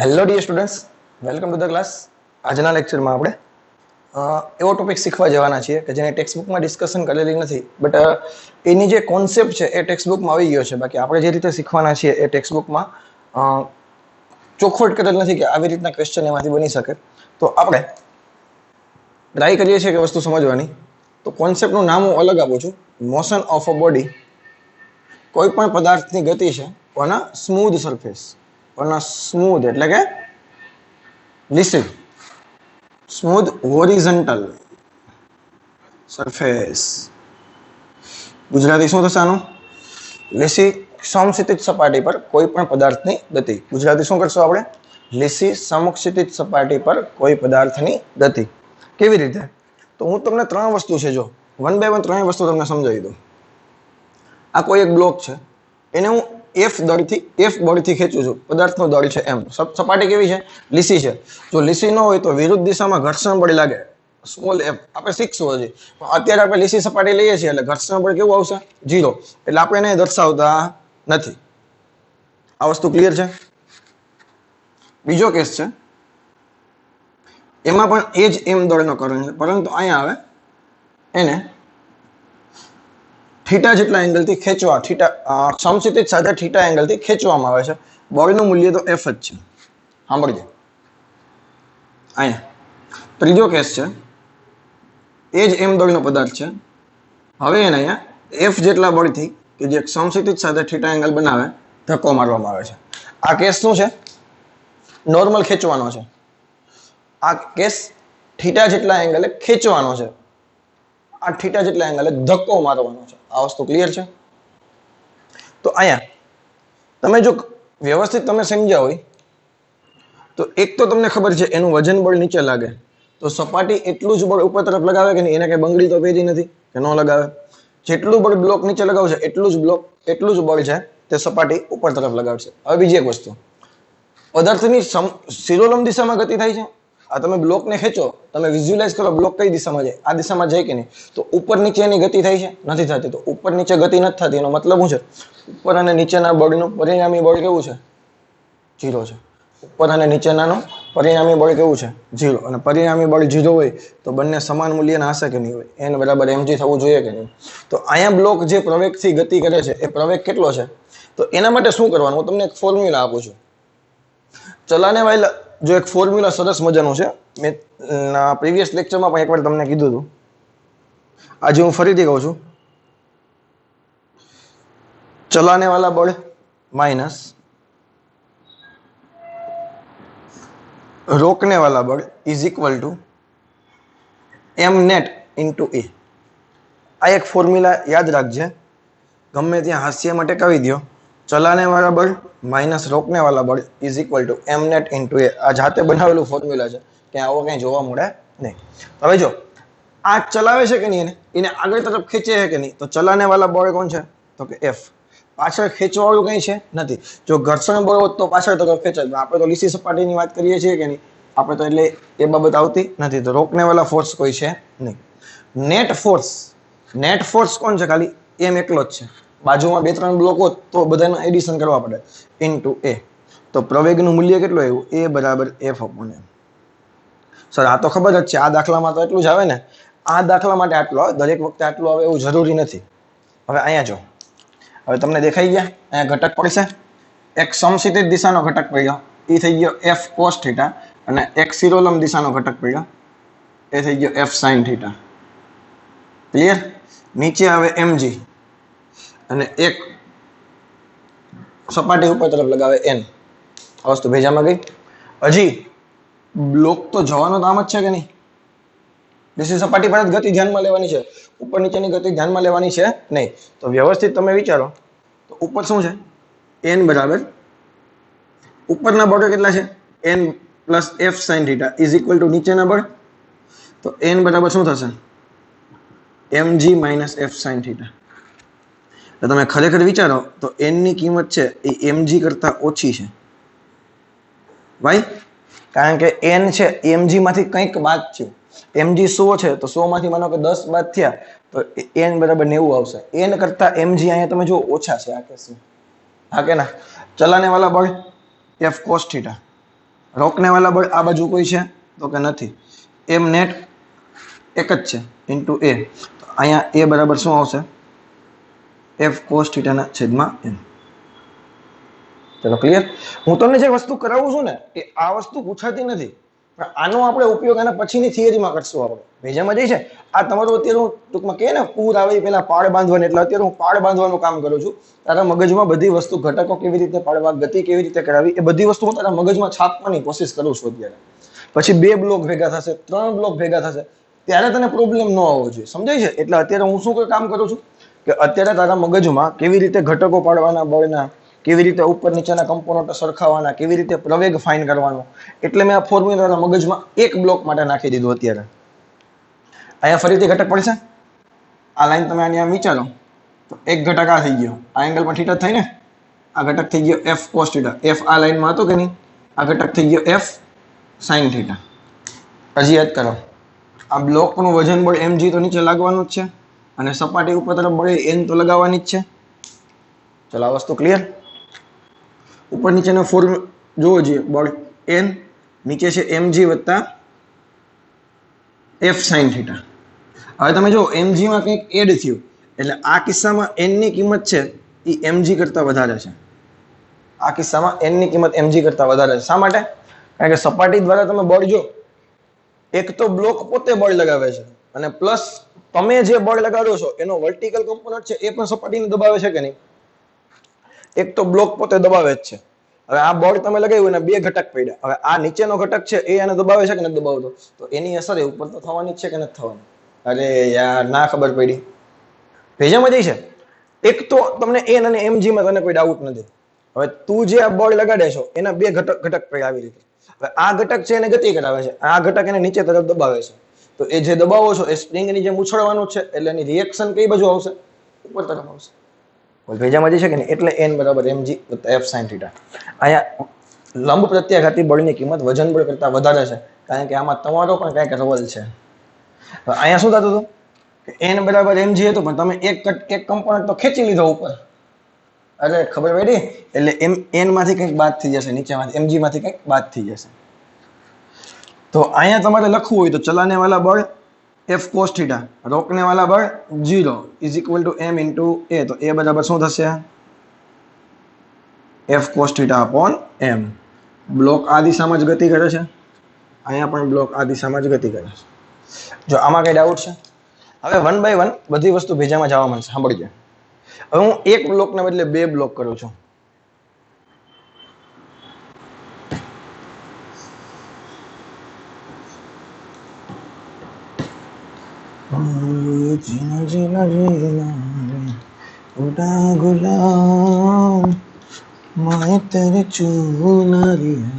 Hello dear students, welcome to the class. આજના લેક્ચરમાં આપણે એવો ટોપિક શીખવા જવાના છીએ કે જેને ટેક્સ્ટબુકમાં ડિસ્કશન કરેલી નથી, બટ એની જે કોન્સેપ્ટ છે એ ટેક્સ્ટબુકમાં આવી ગયો છે. બાકી આપણે જે રીતે શીખવાના છીએ એ ટેક્સ્ટબુકમાં ચોખવટ કરેલ નથી કે આવી રીતના ક્વેશ્ચન એમાંથી બની શકે. તો આપણે ટ્રાય કરીએ છીએ કે વસ્તુ સમજવાની. તો કોન્સેપ્ટનું નામ હું અલગ આપું છું, મોશન ઓફ અ બોડી. કોઈ પણ પદાર્થની ગતિ છે on a smooth surface. On a smooth એટલે કે listen smooth horizontal surface. Gujarati શું થશે આનું? લીસી સમક્ષિતિજ સપાટી પર કોઈ પણ પદાર્થની ગતિ. ગુજરાતી શું કરશું આપણે? લીસી સમક્ષિતિજ સપાટી પર કોઈ પદાર્થની ગતિ. કેવી રીતે? તો હું તમને ત્રણ વસ્તુ છે, જો વન બાય વન ત્રણેય વસ્તુ તમને સમજાવી દઉં. આ કોઈ એક બ્લોક છે, એને હું એફ બળથી ખેંચું છું. પદાર્થનો દળ છે એમ. સપાટી કેવી છે? લીસી છે. જો લીસી ન હોય તો વિરુદ્ધ દિશામાં ઘર્ષણ બળ લાગે, સ્મોલ એફ. આપણે શીખશું હજી. અત્યારે આપણે લીસી સપાટી લઈએ છીએ એટલે ઘર્ષણ બળ કેવું આવશે? 0. એટલે આપણે એને દર્શાવતા નથી. આ વસ્તુ ક્લિયર છે? બીજો કેસ છે, એમાં પણ એ જ એમ દળનો કર્ણ છે, પરંતુ અહીંયા આવે એને થીટા જેટલા એંગલથી ખેંચવા, સમક્ષિતિજ સાથે થીટા એંગલથી ખેંચવામાં આવે છે. બળનું મૂલ્ય તો એફ જ છે. સાંભળજો અહીંયા. ત્રીજો કેસ છે, એ જ એમ દળનો પદાર્થ છે. હવે એને અહીંયા એફ જેટલા બળથી કે જે સમક્ષિતિજ સાથે થીટા એંગલ બનાવે ધક્કો મારવામાં આવે છે. આ કેસ શું છે? નોર્મલ ખેંચવાનો છે. આ કેસ થીટા જેટલા એંગલે ખેંચવાનો છે. આ થીટા જેટલા એંગલે ધક્કો મારવાનો છે. આ વસ્તુ ક્લિયર છે? તો અહીંયા તમે જો વ્યવસ્થિત તમે સમજ્યા હોય તો એક તો તમને ખબર છે એનું વજન બળ નીચે લાગે તો સપાટી એટલું જ બળ ઉપર તરફ લગાવે કે નહીં? એને કઈ બંગડી તો પહેરી નથી કે ન લગાવે. જેટલું બળ બ્લોક નીચે લગાવશે એટલું જ બળ છે તે સપાટી ઉપર તરફ લગાવશે. હવે બીજી એક વસ્તુ, પદાર્થની શિરોલંબ દિશામાં ગતિ થાય છે. આ તમે બ્લોકને ખેંચો, તમે વિઝ્યુલાઇઝ કરો બ્લોક કઈ દિશામાં જાય, આ દિશામાં જાય કે નહીં? તો ઉપર નીચે એની ગતિ થાય છે? નથી થતી. તો ઉપર નીચે ગતિ નથી થતી એનો મતલબ શું છે? ઉપર અને નીચેના બળનું પરિણામી બળ કેવું છે? 0 છે. ઉપર અને નીચેનાનું પરિણામી બળ કેવું છે? 0. અને પરિણામી બળ 0 હોય તો બંને સમાન મૂલ્યના હશે કે નહીં હોય? n બરાબર mg થવું જોઈએ કે નહીં? તો અહીંયા બ્લોક જે પ્રવેગથી ગતિ કરે છે એ પ્રવેગ કેટલો છે? તો એના માટે શું કરવાનું? હું તમને એક ફોર્મ્યુલા આપું છું. ચલાને વાલા જો એક ફોર્મ્યુલા સરસ મજાનું છે, મેં પ્રીવિયસ લેક્ચરમાં પણ એકવાર તમને કીધું હતું, આજે હું ફરીથી કહું છું. ચલાને વાલા બળ માઇનસ રોકને વાલા બળ is equal to m net into a. આ એક ફોર્મ્યુલા યાદ રાખજે, ગમે ત્યાં હાસ્યમાં ટેકાવી દો. ચલાને વાળા બળ માઇનસ રોકને વાળા બળ is equal to m net into a. આ જાતે બનાવેલું ફોર્મ્યુલા છે, ક્યાં આવો કંઈ જોવા મળે નહીં. હવે જો આ ચલાવે છે કે નહીં, એને આગળ તરફ ખેંચે છે કે નહીં? તો ચલાને વાળા બળ કોણ છે? તો કે એફ. પાછળ ખેંચવાવાળું કંઈ છે નથી. જો ઘર્ષણ બળ હોત તો પાછળ તરફ ખેંચે. આપણે તો લીસી સપાટીની વાત કરીએ છીએ કે નહીં? આપણે તો એટલે એ બાબત આવતી નથી. તો રોકને વાળા ફોર્સ કોઈ છે નહીં. નેટ ફોર્સ કોણ છે? ખાલી એમ એકલો જ છે. બાજુમાં 2-3 બ્લોક હોત તો બધાનું એડિશન કરવા પડે. ઇન્ટુ એ. તો પ્રવેગનું મૂલ્ય કેટલું આવ્યું? એ બરાબર એફ અપોન એમ. સર આ તો ખબર જ છે, આ દાખલામાં તો એટલું જ આવે ને. આ દાખલા માટે આટલું આવે, દરેક વખતે આટલું આવે એવું જરૂરી નથી. હવે અહીંયા જો, હવે તમને દેખાઈ ગયા, અહીંયા ઘટક પડશે. એક સમક્ષિતિજ દિશાનો ઘટક પડ્યો, એ થઈ ગયો એફ કોસ થીટા. અને એક શિરોલંબ દિશાનો ઘટક પડ્યો, એ થઈ ગયો એફ સાઇન થીટા. ક્લિયર? નીચે આવે mg અને એક સપાટી ઉપર તરફ લગાવે n. આ વસ્તુ ભેજામાં ગઈ. હજી બ્લોક તો જવાનો તો આમ જ છે કે નહીં? બીજી સપાટી પર જ ગતિ ધ્યાનમાં લેવાની છે, ઉપર નીચેની ગતિ ધ્યાનમાં લેવાની છે નહીં. તો વ્યવસ્થિત તમે વિચારો તો ઉપર શું છે? n બરાબર ઉપરના બળ કેટલા છે? n plus F sine theta is equal two નીચેના બળ. તો n બરાબર શું થશે? mg minus F sine theta. તો તમે ખરેખર વિચારો તો n ની કિંમત છે એ mg કરતા ઓછી છે. ભાઈ, કારણ કે n છે mg માંથી કંઈક બાદ છે. mg 100 છે તો 100 માંથી માનો કે 10 બાદ થયા તો n બરાબર 90 આવશે. n કરતા mg અહીંયા તમે જો ઓછા છે આ કેસમાં. હા કે ના? ચલાને વાલા બળ f cos થીટા રોકને વાળા બળ આ બાજુ કોઈ છે તો કે નથી, એમ નેટ એક જ છે ઇન્ટુ એ, અહીંયા એ બરાબર શું આવશે, એફ કોસ થીટાના છેદમાં એમ. ચલો ક્લિયર. હું તમને જે વસ્તુ કરાવું છું ને એ આ વસ્તુ પૂછાતી નથી, પણ આનો આપણે ઉપયોગ આના પછીની થિયરીમાં કરશું. આપણે ભેજામાં જઈ છે આ તમારું અત્યારે હું ટૂંકમાં કહે ને પૂર આવે પેલા પાળ બાંધવાની, એટલે અત્યારે હું પાળ બાંધવાનું કામ કરું છું. તારા મગજમાં બધી વસ્તુ ઘટકો કેવી રીતે પાડવા, ગતિ કેવી રીતે કરાવી, એ બધી વસ્તુ હું તારા મગજમાં છાપવાની કોશિશ કરું છું અત્યારે. પછી 2 બ્લોક ભેગા થશે, 3 બ્લોક ભેગા થશે, ત્યારે તને પ્રોબ્લેમ ન આવવો જોઈએ, સમજાય છે? એટલે અત્યારે હું શું કામ કરું છું કે અત્યારે તારા મગજમાં કેવી રીતે ઘટકો પાડવાના બળના, કેવી રીતે ઉપર નીચેના કમ્પોનન્ટો સરખાવવાના, કેવી રીતે પ્રવેગ ફાઇન કરવાનો, એટલે મેં આ ફોર્મ્યુલા તારા મગજમાં એક બ્લોક માટે નાખી દીધું. અત્યારે અહીંયા ફરીથી ઘટક પડશે, આ લાઈન તમે આની આમ વિચારો તો એક ઘટક આ થઈ ગયો, આ એંગલ પણ થીટા થઈ ને, આ ઘટક થઈ ગયો એફ કોસ થીટા, એફ આ લાઈનમાં હતો કે નહીં, આ ઘટક થઈ ગયો એફ સાઇન થીટા. હજી યાદ કરો, આ બ્લોકનું વજન બળ mg તો નીચે લાગવાનું જ છે, અને સપાટી ઉપર તરફ બળ n તો લગાવવાની જ છે. ચલો આ વસ્તુ ક્લિયર. ઉપર નીચેનો ફોર્મ જોવો જોઈએ, બળ n નીચે છે mg વત્તા f sin થીટા. હવે તમે જો mg માં કંઈક એડ થયું, એટલે આ કિસ્સામાં n ની કિંમત છે એ mg કરતા વધારે છે. આ કિસ્સામાં n ની કિંમત mg કરતા વધારે છે. શા માટે? કારણ કે સપાટી દ્વારા તમે બળ જો, એક તો બ્લોક પોતે બળ લગાવે છે, અને પ્લસ તમે જે બળ લગાડો છો એનો વર્ટિકલ કમ્પોનન્ટ છે એ પણ સપાટીને દબાવે છે કે નહીં? એક તો બ્લોક પોતે દબાવે જ છે. હવે આ બળ તમે લગાવ્યું અને 2 ઘટક પડ્યા, હવે આ નીચેનો ઘટક છે એ એને દબાવે છે કે નથી દબાવતો? તો એની અસર એ ઉપર તો થવાની જ છે કે નથી થવાની? અરે યાર ના ખબર પડી. ભેજામાં જઈ છે. એક તો તમને n અને mg માં તને કોઈ ડાઉટ નથી. હવે તું જે આ બળ લગાડે છો એના 2 ઘટક પડ્યા આવી રીતે. હવે આ ઘટક છે એને ગતિ કરાવે છે, આ ઘટક એને નીચે તરફ દબાવે છે. તો એ જે દબાવો છો એ સ્પ્રિંગની જેમ ઉછળવાનું છે, એટલે એની રિએક્શન કઈ બાજુ આવશે? ઉપર તરફ આવશે. ભેજામાં જઈ શકે ને, એટલે n બરાબર mg f sin થીટા. અહીંયા લંબ પ્રત્યાઘાતી બળની કિંમત વજન બળ કરતા વધારે છે, કારણ કે આમાં તમારો પણ કંઈક રોલ છે. અહીંયા શું થતું હતું કે n બરાબર mg હતું, પણ તમે એક કમ્પોનન્ટ તો ખેંચી લીધો ઉપર. અરે ખબર પડી, એટલે n માંથી કંઈક બાદ થઈ જશે, નીચેમાંથી mg માંથી કંઈક બાદ થઈ જશે. તો અહીંયા તમારે લખવું હોય તો ચલાને વાલા બળ f cos થીટા, રોકને વાલા બળ 0 is equal two m into a. તો a બરાબર શું થશે? f cos theta upon m. Block આ દિશામાં જ ગતિ કરે છે, અહીંયા પણ બ્લોક આ દિશામાં જ ગતિ કરે છે. જો આમાં કઈ ડાઉટ છે? હવે 1 બાય 1 બધી વસ્તુ ભેજામાં જવા માંડશે. સાંભળજો, હવે હું એક બ્લોકને બદલે 2 બ્લોક કરું છું. જીના જીના જીના ઉડા ગુલામ मैं तेरे चूनरिया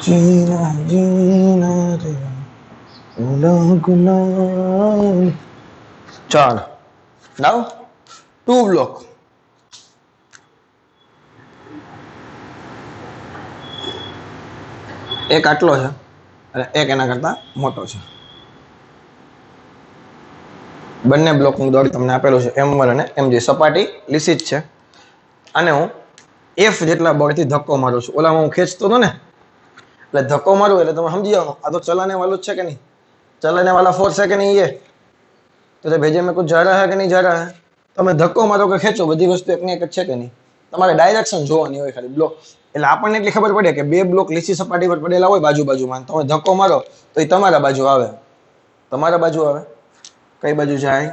जीना जीना रे उड़ा गुलाम. ચાલ નાવ 2 બ્લોક. એક આટલો છે અને એક એના કરતા મોટો છે. બંને બ્લોકનું દળ તમને આપેલું છે m1 અને mg. સપાટી લીસી જ છે, અને હું f જેટલા બળથી ધક્કો મારું છું. ઓલામાં હું ખેંચતો હતો ને, એટલે ધક્કો મારું એટલે તમે સમજી જાઓ આ તો ચલાને વાળું જ છે કે નહીં? चलाने वाला फोर्स है कि नहीं ये? तो भेजे में कुछ जा रहा है कि नहीं जा रहा है? તમે ધક્કો મારો કે ખેંચો બધી વસ્તુ એકને એક જ છે કે નહીં? તમારે ડાયરેક્શન જોવાની હોય ખાલી બ્લોક. એટલે આપણને એટલી ખબર પડે કે 2 બ્લોક લીસી સપાટી પર પડેલા હોય બાજુ બાજુમાં, તમે ધક્કો મારો તો એ તમારા બાજુ આવે. તમારા બાજુ આવે. કઈ બાજુ જાય?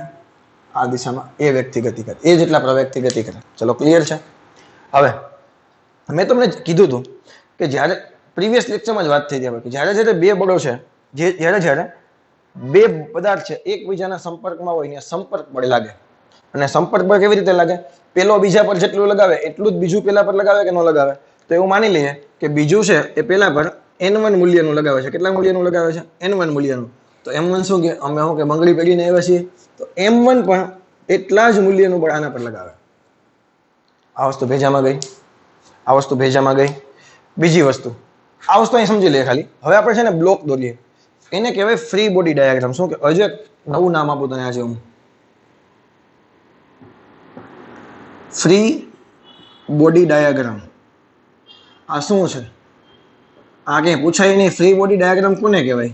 આ દિશામાં. એ વ્યક્તિ ગતિ કરે, એ જેટલા પ્રવ્યક્તિ ગતિ કરે. ચલો ક્લિયર છે? હવે મેં તમને કીધું હતું કે જ્યારે પ્રીવિયસ લેક્ચરમાં જ વાત થઈ હતી કે જ્યારે જ્યારે 2 બળો છે, જ્યારે જ્યારે 2 પદાર્થ છે એકબીજાના સંપર્કમાં હોય ને સંપર્ક બળ લાગે. અને સંપર્ક બળ કેવી રીતે લાગે? પેલો બીજા પર જેટલું લગાવે એટલું જ બીજું પેલા પર લગાવે કે ન લગાવે? તો એવું માની લઈએ કે બીજું છે એ પેલા પર n1 મૂલ્યનું લગાવે છે. કેટલા મૂલ્યનું લગાવે છે? n1 મૂલ્યનું. તો m1 શું કે અમે શું કે બંગડી પેઢીને આવ્યા છીએ, તો m1 પણ એટલા જ મૂલ્યનું બળ આના પર લગાવે. આ વસ્તુ ભેજામાં ગઈ. આ વસ્તુ ભેજામાં ગઈ. બીજી વસ્તુ, આ વસ્તુ અહીં સમજી લઈએ ખાલી. હવે આપણે છે ને બ્લોક દોરીએ, એને કહેવાય ફ્રી બોડી ડાયાગ્રામ. શું કે હજુ એક નવું નામ આપું તને આજે હું, ફ્રી બોડી ડાયાગ્રામ. આ શું છે? આ કંઈ પૂછાય નહીં. ફ્રી બોડી ડાયાગ્રામ કોને કહેવાય?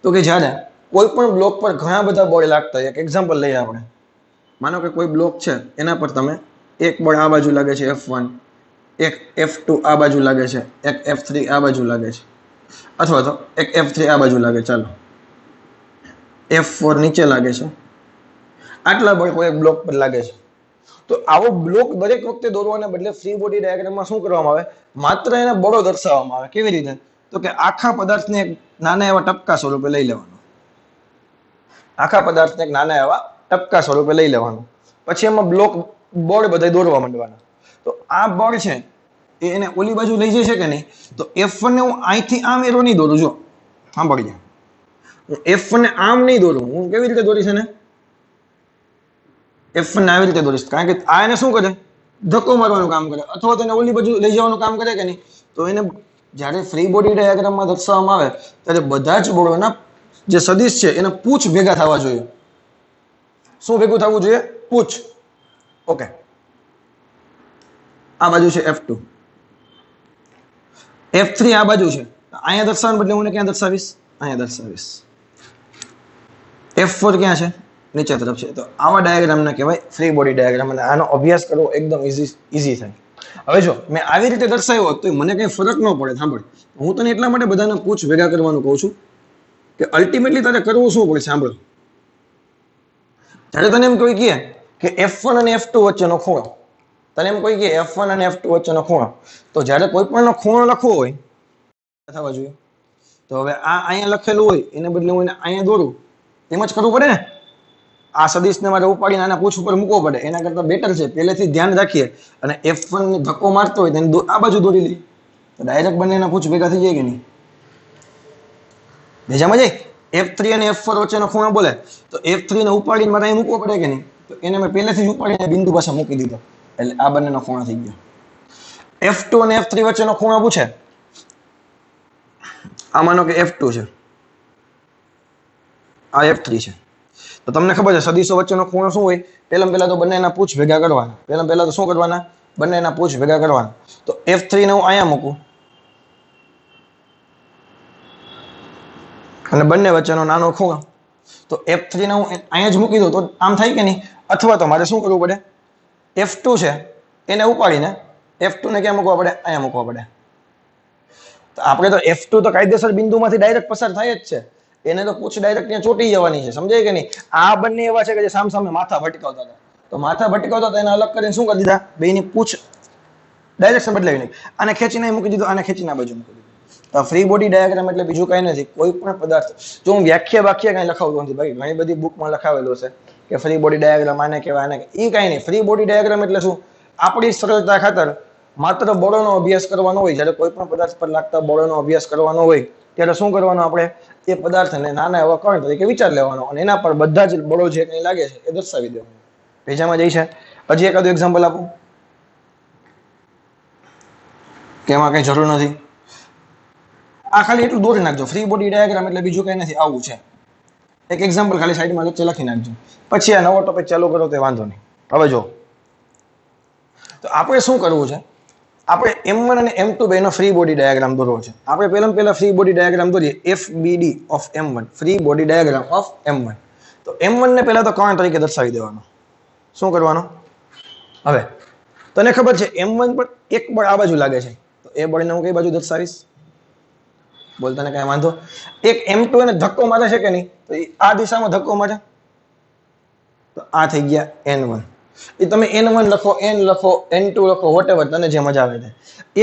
તો કે જ્યારે કોઈ પણ બ્લોક પર ઘણા બધા બળ લાગતા હોય. એક એક્ઝામ્પલ લઈએ આપણે. માનો કે કોઈ બ્લોક છે એના પર તમે એક બળ આ બાજુ લાગે છે F1, એક F2 આ બાજુ લાગે છે, એક F3 આ બાજુ લાગે છે, અથવા તો એક F3 આ બાજુ લાગે, ચાલો F4 નીચે લાગે છે. આટલા બળ કોઈ એક બ્લોક પર લાગે છે. તો આવો બ્લોક દરેક વખતે દોરવાને બદલે ફ્રી બોડી ડાયાગ્રામમાં શું કરવામાં આવે? માત્ર એના બળો દર્શાવવામાં આવે. કેવી રીતે? તો કે આખા પદાર્થને એક નાના એવા ટપકા સ્વરૂપે લઈ લેવાનું. આખા પદાર્થને એક નાના એવા ટપકા સ્વરૂપે લઈ લેવાનું. પછી એમાં બ્લોક બળ બધા દોરવા માંડવાના. તો આ બળ છે એ એને ઓલી બાજુ લઈ જશે કે નહીં? તો F1 ને હું અહીંથી આમ એરો નહીં દોરું. જો સાંભળી જાય, હું F1 ને આમ નહીં દોરું. હું કેવી રીતે દોરીશ એને? F1 ને આવી રીતે દોરીશ. કારણ કે આ એને શું કરે? ધક્કો મારવાનું કામ કરે, અથવા તો એને ઓલી બાજુ લઈ જવાનું કામ કરે કે નહીં? તો એને જ્યારે ફ્રી બોડી ડાયાગ્રામમાં દર્શાવવામાં આવે ત્યારે બધા જ બળોના જે સદિશ છે એના પૂછ ભેગા થવા જોઈએ. શું ભેગું થવું જોઈએ? પૂછ. ઓકે, આ બાજુ છે F2, F3 આ બાજુ છે. અહીંયા દર્શાવવાને બદલે હું ક્યાં દર્શાવીશ? અહીંયા દર્શાવીશ. F4 ક્યાં છે? નીચે તરફ છે. તો આવા ડાયાગ્રામને કહેવાય ફ્રી બોડી ડાયાગ્રામ. અને આનો અભ્યાસ કરવો એકદમ ઈઝી થાય. હવે જો મેં આવી રીતે દર્શાવ્યો હોત તો મને કંઈ ફરક ન પડે. સાંભળ, હું તને એટલા માટે બધાને પૂછ ભેગા કરવાનું કહું છું કે અલ્ટિમેટલી તારે કરવું શું પડે? સાંભળ, જ્યારે તને એમ કોઈ કહે કે F1 અને F2 વચ્ચેનો ખૂણો, તને એમ કોઈ કહે F1 અને F2 વચ્ચેનો ખૂણો, તો જ્યારે કોઈ પણ ખૂણો લખવો હોય થવા જોઈએ. તો હવે આ અહીંયા લખેલું હોય એને બદલે હું એને અહીંયા દોરું, એમ જ કરવું પડે ને? આ સદિશને મારે ઉપાડીને આના પૂછ ઉપર મૂકવો પડે. એના કરતાં બેટર છે પહેલેથી ધ્યાન રાખીએ અને F1 ને ધક્કો મારતો હોય તેને આ બાજુ દોરી લઈએ, તો ડાયરેક્ટ બંનેના પૂછ ભેગા થઈ જાય કે નહીં? બીજામાં જાય. F3 અને F4 વચ્ચેનો ખૂણો બોલે તો F3 ને ઉપાડીને મારે અહીં મૂકવો પડે કે નહીં? તો એને મેં પહેલેથી જ ઉપાડીને બિંદુ પાસે મૂકી દીધો, એટલે આ બંનેનો ખૂણો થઈ ગયો. F2 અને F3 વચ્ચેનો ખૂણો પૂછે, આ માનો કે F2 છે, આ F3 છે. તો તમને ખબર છે સદિશો વચ્ચેનો ખૂણો શું હોય? પહેલા તો બંનેના પૂછ ભેગા કરવાના. પહેલા તો શું કરવાના? બંનેના પૂછ ભેગા કરવાના. તો F3 ને હું અહીંયા મૂકું અને બંને વચ્ચેનો નાનો ખૂણો, તો F3 ને હું અહીંયા જ મૂકી દઉં તો આમ થાય કે નહીં? અથવા તો મારે શું કરવું પડે? F2 છે એને ઉપાડીને F2 ને ક્યાં મૂકવા પડે? અહીંયા મૂકવા પડે. તો આપણે તો F2 તો કાયદેસર બિંદુમાંથી ડાયરેક્ટ પસાર થાય જ છે. એને તો પૂછ ડાયરેક્ટ ત્યાં ચોટી જવાની છે. સમજાય કે નહીં? આ બંને એવા છે કે જે સામે માથા ભટકાવતા હતા. તો માથા ભટકાવતા હતા એને અલગ કરીને શું કરી દીધા? બેની પૂછ ડાયરેક્શન બદલાવી નાખી. આને ખેંચીને મૂકી દીધું, આને ખેંચીને આ બાજુ મૂકી દીધું. તો ફ્રી બોડી ડાયાગ્રામ એટલે બીજું કઈ નથી. કોઈ પણ પદાર્થ, જો હું વ્યાખ્યા કઈ લખાવતો નથી ભાઈ, ઘણી બધી બુકમાં લખાવેલું છે કે ફ્રી બોડી ડાયાગ્રામ આને કહેવાય, આને એ કઈ નહીં. ફ્રી બોડી ડાયાગ્રામ એટલે શું? આપણી સરળતા ખાતર માત્ર બળોનો અભ્યાસ કરવાનો હોય. જ્યારે કોઈ પણ પદાર્થ પર લાગતા બળોનો અભ્યાસ કરવાનો હોય ત્યારે શું કરવાનું? આપણે એ પદાર્થને નાના એવા કણ તરીકે વિચાર લેવાનો અને એના પર બધા જ બળો જે કંઈ લાગે છે એ દર્શાવી દેવાનું. પેજામાં જઈ છે. હજી એકાદું એક્ઝામ્પલ આપું કે એમાં કઈ જરૂર નથી. આ ખાલી એટલું દોરી નાખજો. ફ્રી બોડી ડાયાગ્રામ એટલે બીજું કઈ નથી, આવું છે. એક એક્ઝામ્પલ ખાલી સાઈડમાં વચ્ચે લખી નાખજો, પછી આ નવો ટોપિક ચાલુ કરો તો વાંધો નહીં. હવે જો, તો આપણે શું કરવું છે? આપણે M1 અને M2 બેનો ફ્રી બોડી ડાયાગ્રામ દોરવો છે. આપણે પહેલા ફ્રી બોડી ડાયાગ્રામ દોરીએ. FBD of M1, free body diagram of M1. તો M1 ને પહેલા તો કણ તરીકે દર્શાવી દેવાનો. શું કરવાનું? હવે તને ખબર છે M1 પર એક બળ આ બાજુ લાગે છે, તો એ બળને હું કઈ બાજુ દર્શાવીશ? બોલ, તને કઈ વાંધો? એક M2 એને ધક્કો મારે છે કે નહીં? તો આ દિશામાં ધક્કો મારે, તો આ થઈ ગયા N1. એ તમે N1 લખો, N લખો, N2 લખો, વોટેવર, તને જે મજા આવે છે.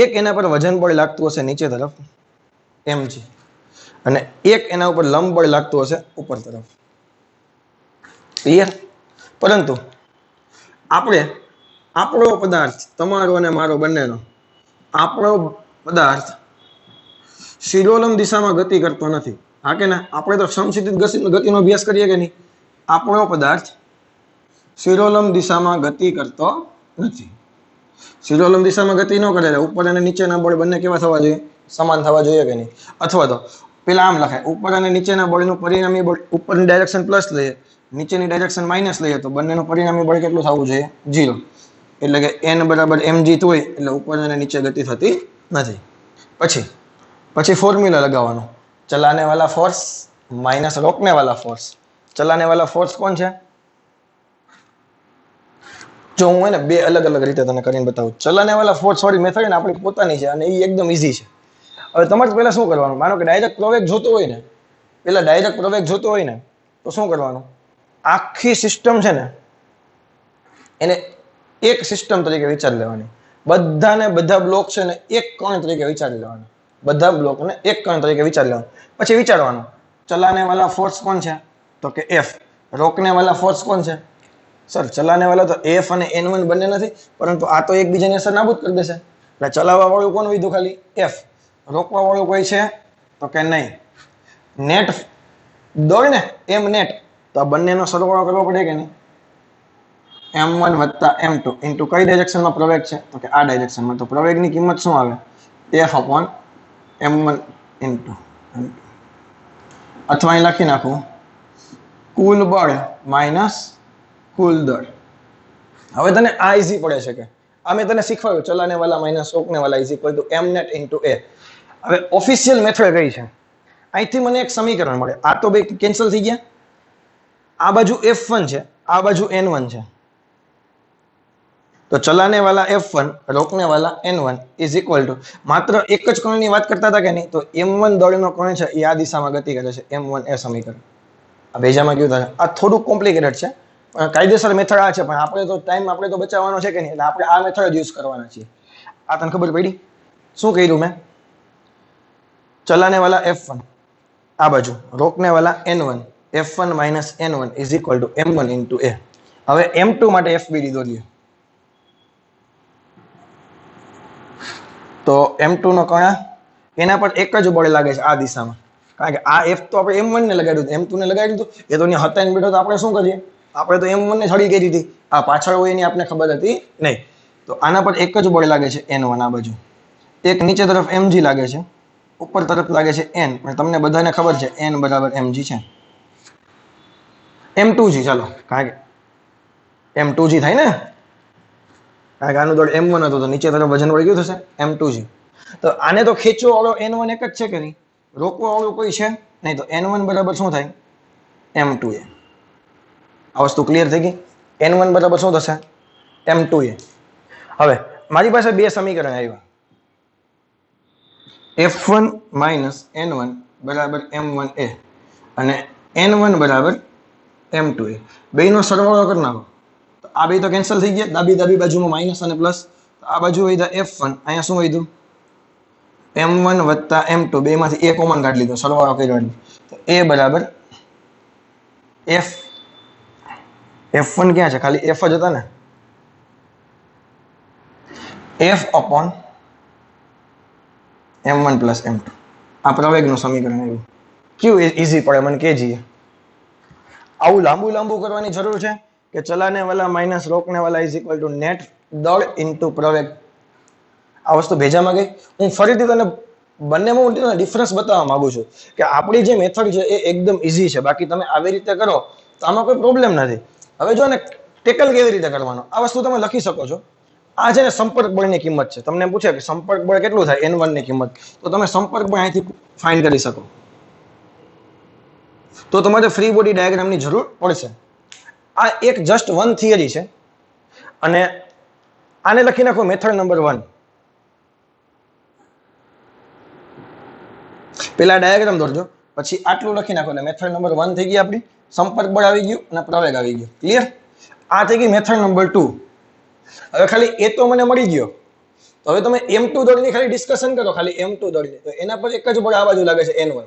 એક એના પર વજન બળ લાગતું હશે નીચે તરફ mg, અને એક એના ઉપર લંબ બળ લાગતું હશે ઉપર તરફ. ક્લિયર? પરંતુ આપણો પદાર્થ, તમારો અને મારો બંનેનો, આપણો પદાર્થ શિરોલંબ દિશામાં ગતિ કરતો નથી. હા કે ના? આપણે તો સમક્ષિતિજ ગતિનો અભ્યાસ કરીએ કે નહીં? આપણો પદાર્થ શિરોલંબ દિશામાં ગતિ કરતો નથી. શિરોલંબ દિશામાં ગતિ ન કરે, ઉપર અને નીચેના બળ બંને કેવા થવા જોઈએ? સમાન થવા જોઈએ કે નહીં? અથવા તો પેલા આમ લખાય, ઉપર અને નીચેના બળનું પરિણામી બળ, ઉપરની ડાયરેક્શન પ્લસ લઈએ, નીચેની ડાયરેક્શન માઇનસ લઈએ, તો બંનેનું પરિણામી બળ કેટલું થવું જોઈએ? 0. એટલે કે n બરાબર mg હોય એટલે ઉપર અને નીચે ગતિ થતી નથી. પછી પછી फॉर्मूला लगावानो, चलाने वाला फोर्स माइनस रोकने वाला फोर्स। चलाने वाला फोर्स कौन है? जो हूँ ने बे अलग अलग रीते तने करीने बताऊं। चलाने वाला फोर्स वाली मेथड ने आपणी पोतानी छे अने ई एकदम इजी छे। હવે તમારે પહેલા શું કરવાનું, માનો કે ડાયરેક્ટ પ્રવેગ જોતો હોય ને, પેલા ડાયરેક્ટ પ્રવેગ જોતો હોય ને તો શું કરવાનું, આખી સિસ્ટમ છે ને એને એક સિસ્ટમ તરીકે વિચારી લેવાની, બધાને બધા બ્લોક છે ને એક કણ તરીકે વિચારી લેવાના, બધા બ્લોકને એક કણ તરીકે વિચારી લેવાનું। પછી વિચારવાનું ચલાને વાલા ફોર્સ કોણ છે, તો કે એફ। રોકને વાલા ફોર્સ કોણ છે? સર ચલાને વાલા તો એફ અને n1 બંને નથી, પરંતુ આ તો એકબીજાને અસર નાબૂદ કરી દેશે, એટલે ચલાવવા વાળું કોણ વિધું? ખાલી એફ। રોકવા વાળું કોઈ છે તો કે નહીં। નેટ દોડ ને એમ નેટ, તો આ બંનેનો સરવાળો કરવો પડે કે નહીં? m1 વત્તા m2 ઇન્ટુ કઈ ડાયરેક્શનમાં પ્રવેગ છે, તો કે આ ડાયરેક્શનમાં, તો પ્રવેગની કિંમત શું આવે? f અપોન m1 ઇન્ટુ અથવા અહીં લખી નાખું કુલ બળ માઇનસ કુલ દળ। હવે તને આ ઈઝી પડે છે કે આ મેં તને શીખવાડ્યું, ચલાને વાલા માઇનસ રોકને વાલા is equal two m net into a। હવે ઓફિશિયલ મેથડ કઈ છે? અહીંથી મને એક સમીકરણ મળે, આ તો બે કેન્સલ થઈ ગયા, આ બાજુ f1 છે, આ બાજુ n1 છે, તો ચલાને વાલા f1 રોકને વાલા n1 ઇઝ ઇક્વલ ટુ, માત્ર એક જ કણની વાત કરતા હતા કે નહીં, તો m1 દળનો કણ છે એ આ દિશામાં ગતિ કરે છે, m1 એ સમીકરણ આ બેજામાં કેવું થાય? આ થોડું કોમ્પ્લિકેટેડ છે, પણ કાયદેસર મેથડ આ છે, પણ આપણે તો ટાઈમ આપણે તો બચાવવાનો છે કે નહીં, એટલે આપણે આ મેથડ યુઝ કરવાના છીએ। આ તને ખબર પડી? શું કર્યું મેં? ચલાને વાલા f1 આ બાજુ, રોકને વાલા n1, f1 minus n1 is equal two m1 into a। હવે m2 માટે fbd દોરીએ, તો m2 નો કણ એના પર એક જ બળ લાગે છે આ દિશામાં, કારણ કે આ f તો આપણે m1 ને લગાડ્યું હતું, m2 ને લગાડી દીધું, એ તો અહીંયા હતા ને બેઠો, તો આપણે શું કરીએ? આપણે તો m1 ને છડી કરી હતી, આ પાછળ હોય એની આપણે ખબર હતી નહીં, તો આના પર એક જ બળ લાગે છે n1 આ બાજુ, એક નીચે તરફ mg લાગે છે, ઉપર તરફ લાગે છે n, પણ તમને બધાને ખબર છે n બરાબર mg છે। m2g ચાલો, કારણ કે m2g થાય ને, કારણ કે આનું દળ m1 હતું, તો નીચે તરફ વજન વળી ગયું થશે m2g। તો આને તો ખેંચવા વાળો n1 એક જ છે કે નહીં, રોકવા વાળું કોઈ છે નહીં, તો n1 બરાબર શું થાય? m2a। આ વસ્તુ ક્લિયર થઈ ગઈ? n1 બરાબર શું થશે? m2a। હવે મારી પાસે બે સમીકરણ આવ્યા, f1 માઇનસ n1 બરાબર m1a અને n1 બરાબર m2a, બેનો સરવાળો કરી નાખો, તો આ બે તો કેન્સલ થઈ ગયા, ડાબી બાજુમાં માઇનસ અને પ્લસ, તો આ બાજુ વધ્યા f1, અહીંયા શું વધ્યું? m1 વત્તા m2, બેમાંથી a કોમન કાઢી લીધો, સરવાળો કર્યો એટલે, તો a બરાબર f1 ક્યાં છે? ખાલી f જ હતા ને, f upon m1 plus m2। આ પ્રવેગનું સમીકરણ આવ્યું, ક્યુ ઈઝી પડે મને કહેજીએ। આવું લાંબુ કરવાની જરૂર છે કે ચલાને વાલા માઇનસ રોકને વાલા ઇઝ ઇક્વલ ટુ નેટ દળ ઇન્ટુ પ્રવેગ? આ વસ્તુ ભેજામાં ગઈ। હું ફરીથી તને બંનેમાં હું ડિફરન્સ બતાવવા માંગુ છું કે આપણી જે મેથડ છે એ એકદમ ઈઝી છે, બાકી તમે આવી રીતે કરો તો આમાં કોઈ પ્રોબ્લેમ નથી। હવે જો ને ટેકલ કેવી રીતે કરવાનો, આ વસ્તુ તમે લખી શકો છો। આ છે ને સંપર્ક બળની કિંમત છે, તમને પૂછે કે સંપર્ક બળ કેટલું થાય n1 ની કિંમત, તો તમે સંપર્ક બળ અહીંથી ફાઇન્ડ કરી શકો, તો તમારે ફ્રી બોડી ડાયાગ્રામની જરૂર પડશે। આ એક જસ્ટ વન થિયરી છે, અને આને લખી નાખો મેથડ નંબર 1। પેલા ડાયાગ્રામ દોરજો, પછી આટલું લખી નાખો, એટલે મેથડ નંબર 1 થઈ ગઈ આપણી, સંપર્ક બળ આવી ગયું અને પ્રવેગ આવી ગયો, ક્લિયર? આ થઈ ગઈ મેથડ નંબર 2। હવે ખાલી એ તો મને મળી ગયો, તો હવે તમે m2 દળની ખાલી ડિસ્કશન કરો, ખાલી m2 દળની, તો એના પર એક જ બળ આ બાજુ લાગે છે n1,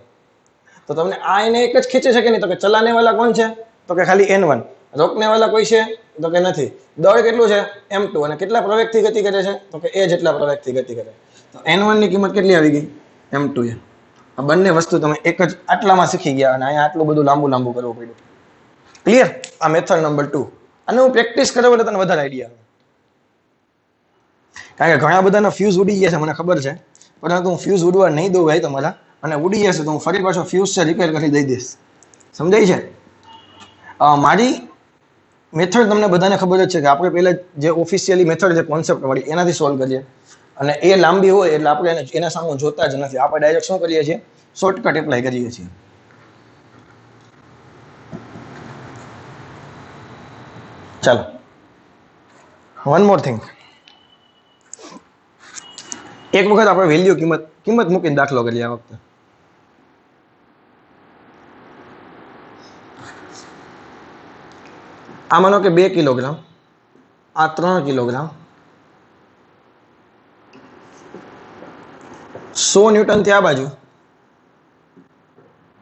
તો તમને આ એને એક જ ખેંચે છે કે નહીં, તો કે ચલાને વાલા કોણ છે, તો કે ખાલી n1, રોકને વાલા કોઈ છે તો કે નથી, દળ કેટલું છે m2, અને કેટલા પ્રવેગથી ગતિ કરે છે તો કે a જેટલા પ્રવેગથી ગતિ કરે, તો n1 ની કિંમત કેટલી આવી ગઈ? m2a। આ બંને વસ્તુ તમે એક જ આટલામાં શીખી ગયા, અને અહીંયા આટલું બધું લાંબુ કરવું પડ્યું, ક્લિયર? આ મેથડ નંબર 2, અને હું પ્રેક્ટિસ કરું એટલે તને વધારે આઈડિયા આવે, કારણ કે ઘણા બધાના ફ્યુઝ ઉડી ગયા છે મને ખબર છે, પરંતુ હું ફ્યુઝ ઉડવા નહીં દઉં ભાઈ તમારા, અને ઉડી જશે તો હું ફરી પાછો ફ્યુઝ છે રિપેર કરી દઈ દઈશ, સમજાય છે? મારી મેથડ તમને બધાને ખબર જ છે કે આપણે પહેલા જે ઓફિશિયલી મેથડ છે કોન્સેપ્ટ વાળી, એનાથી સોલ્વ કરીએ। અને એ લાંબી હોય એટલે આપણે એના સામે જોતા જ નથી, આપણે ડાયરેક્ટ શું કરીએ છીએ, શોર્ટકટ એપ્લાય કરીએ છીએ. ચાલો, વન મોર થિંગ. એક વખત આપણે વેલ્યુ કિંમત મૂકીને દાખલો કરીએ આ વખતે. આ માનો કે 2 કિલોગ્રામ, આ 3 કિલોગ્રામ, 100 ન્યૂટન થી આ બાજુ,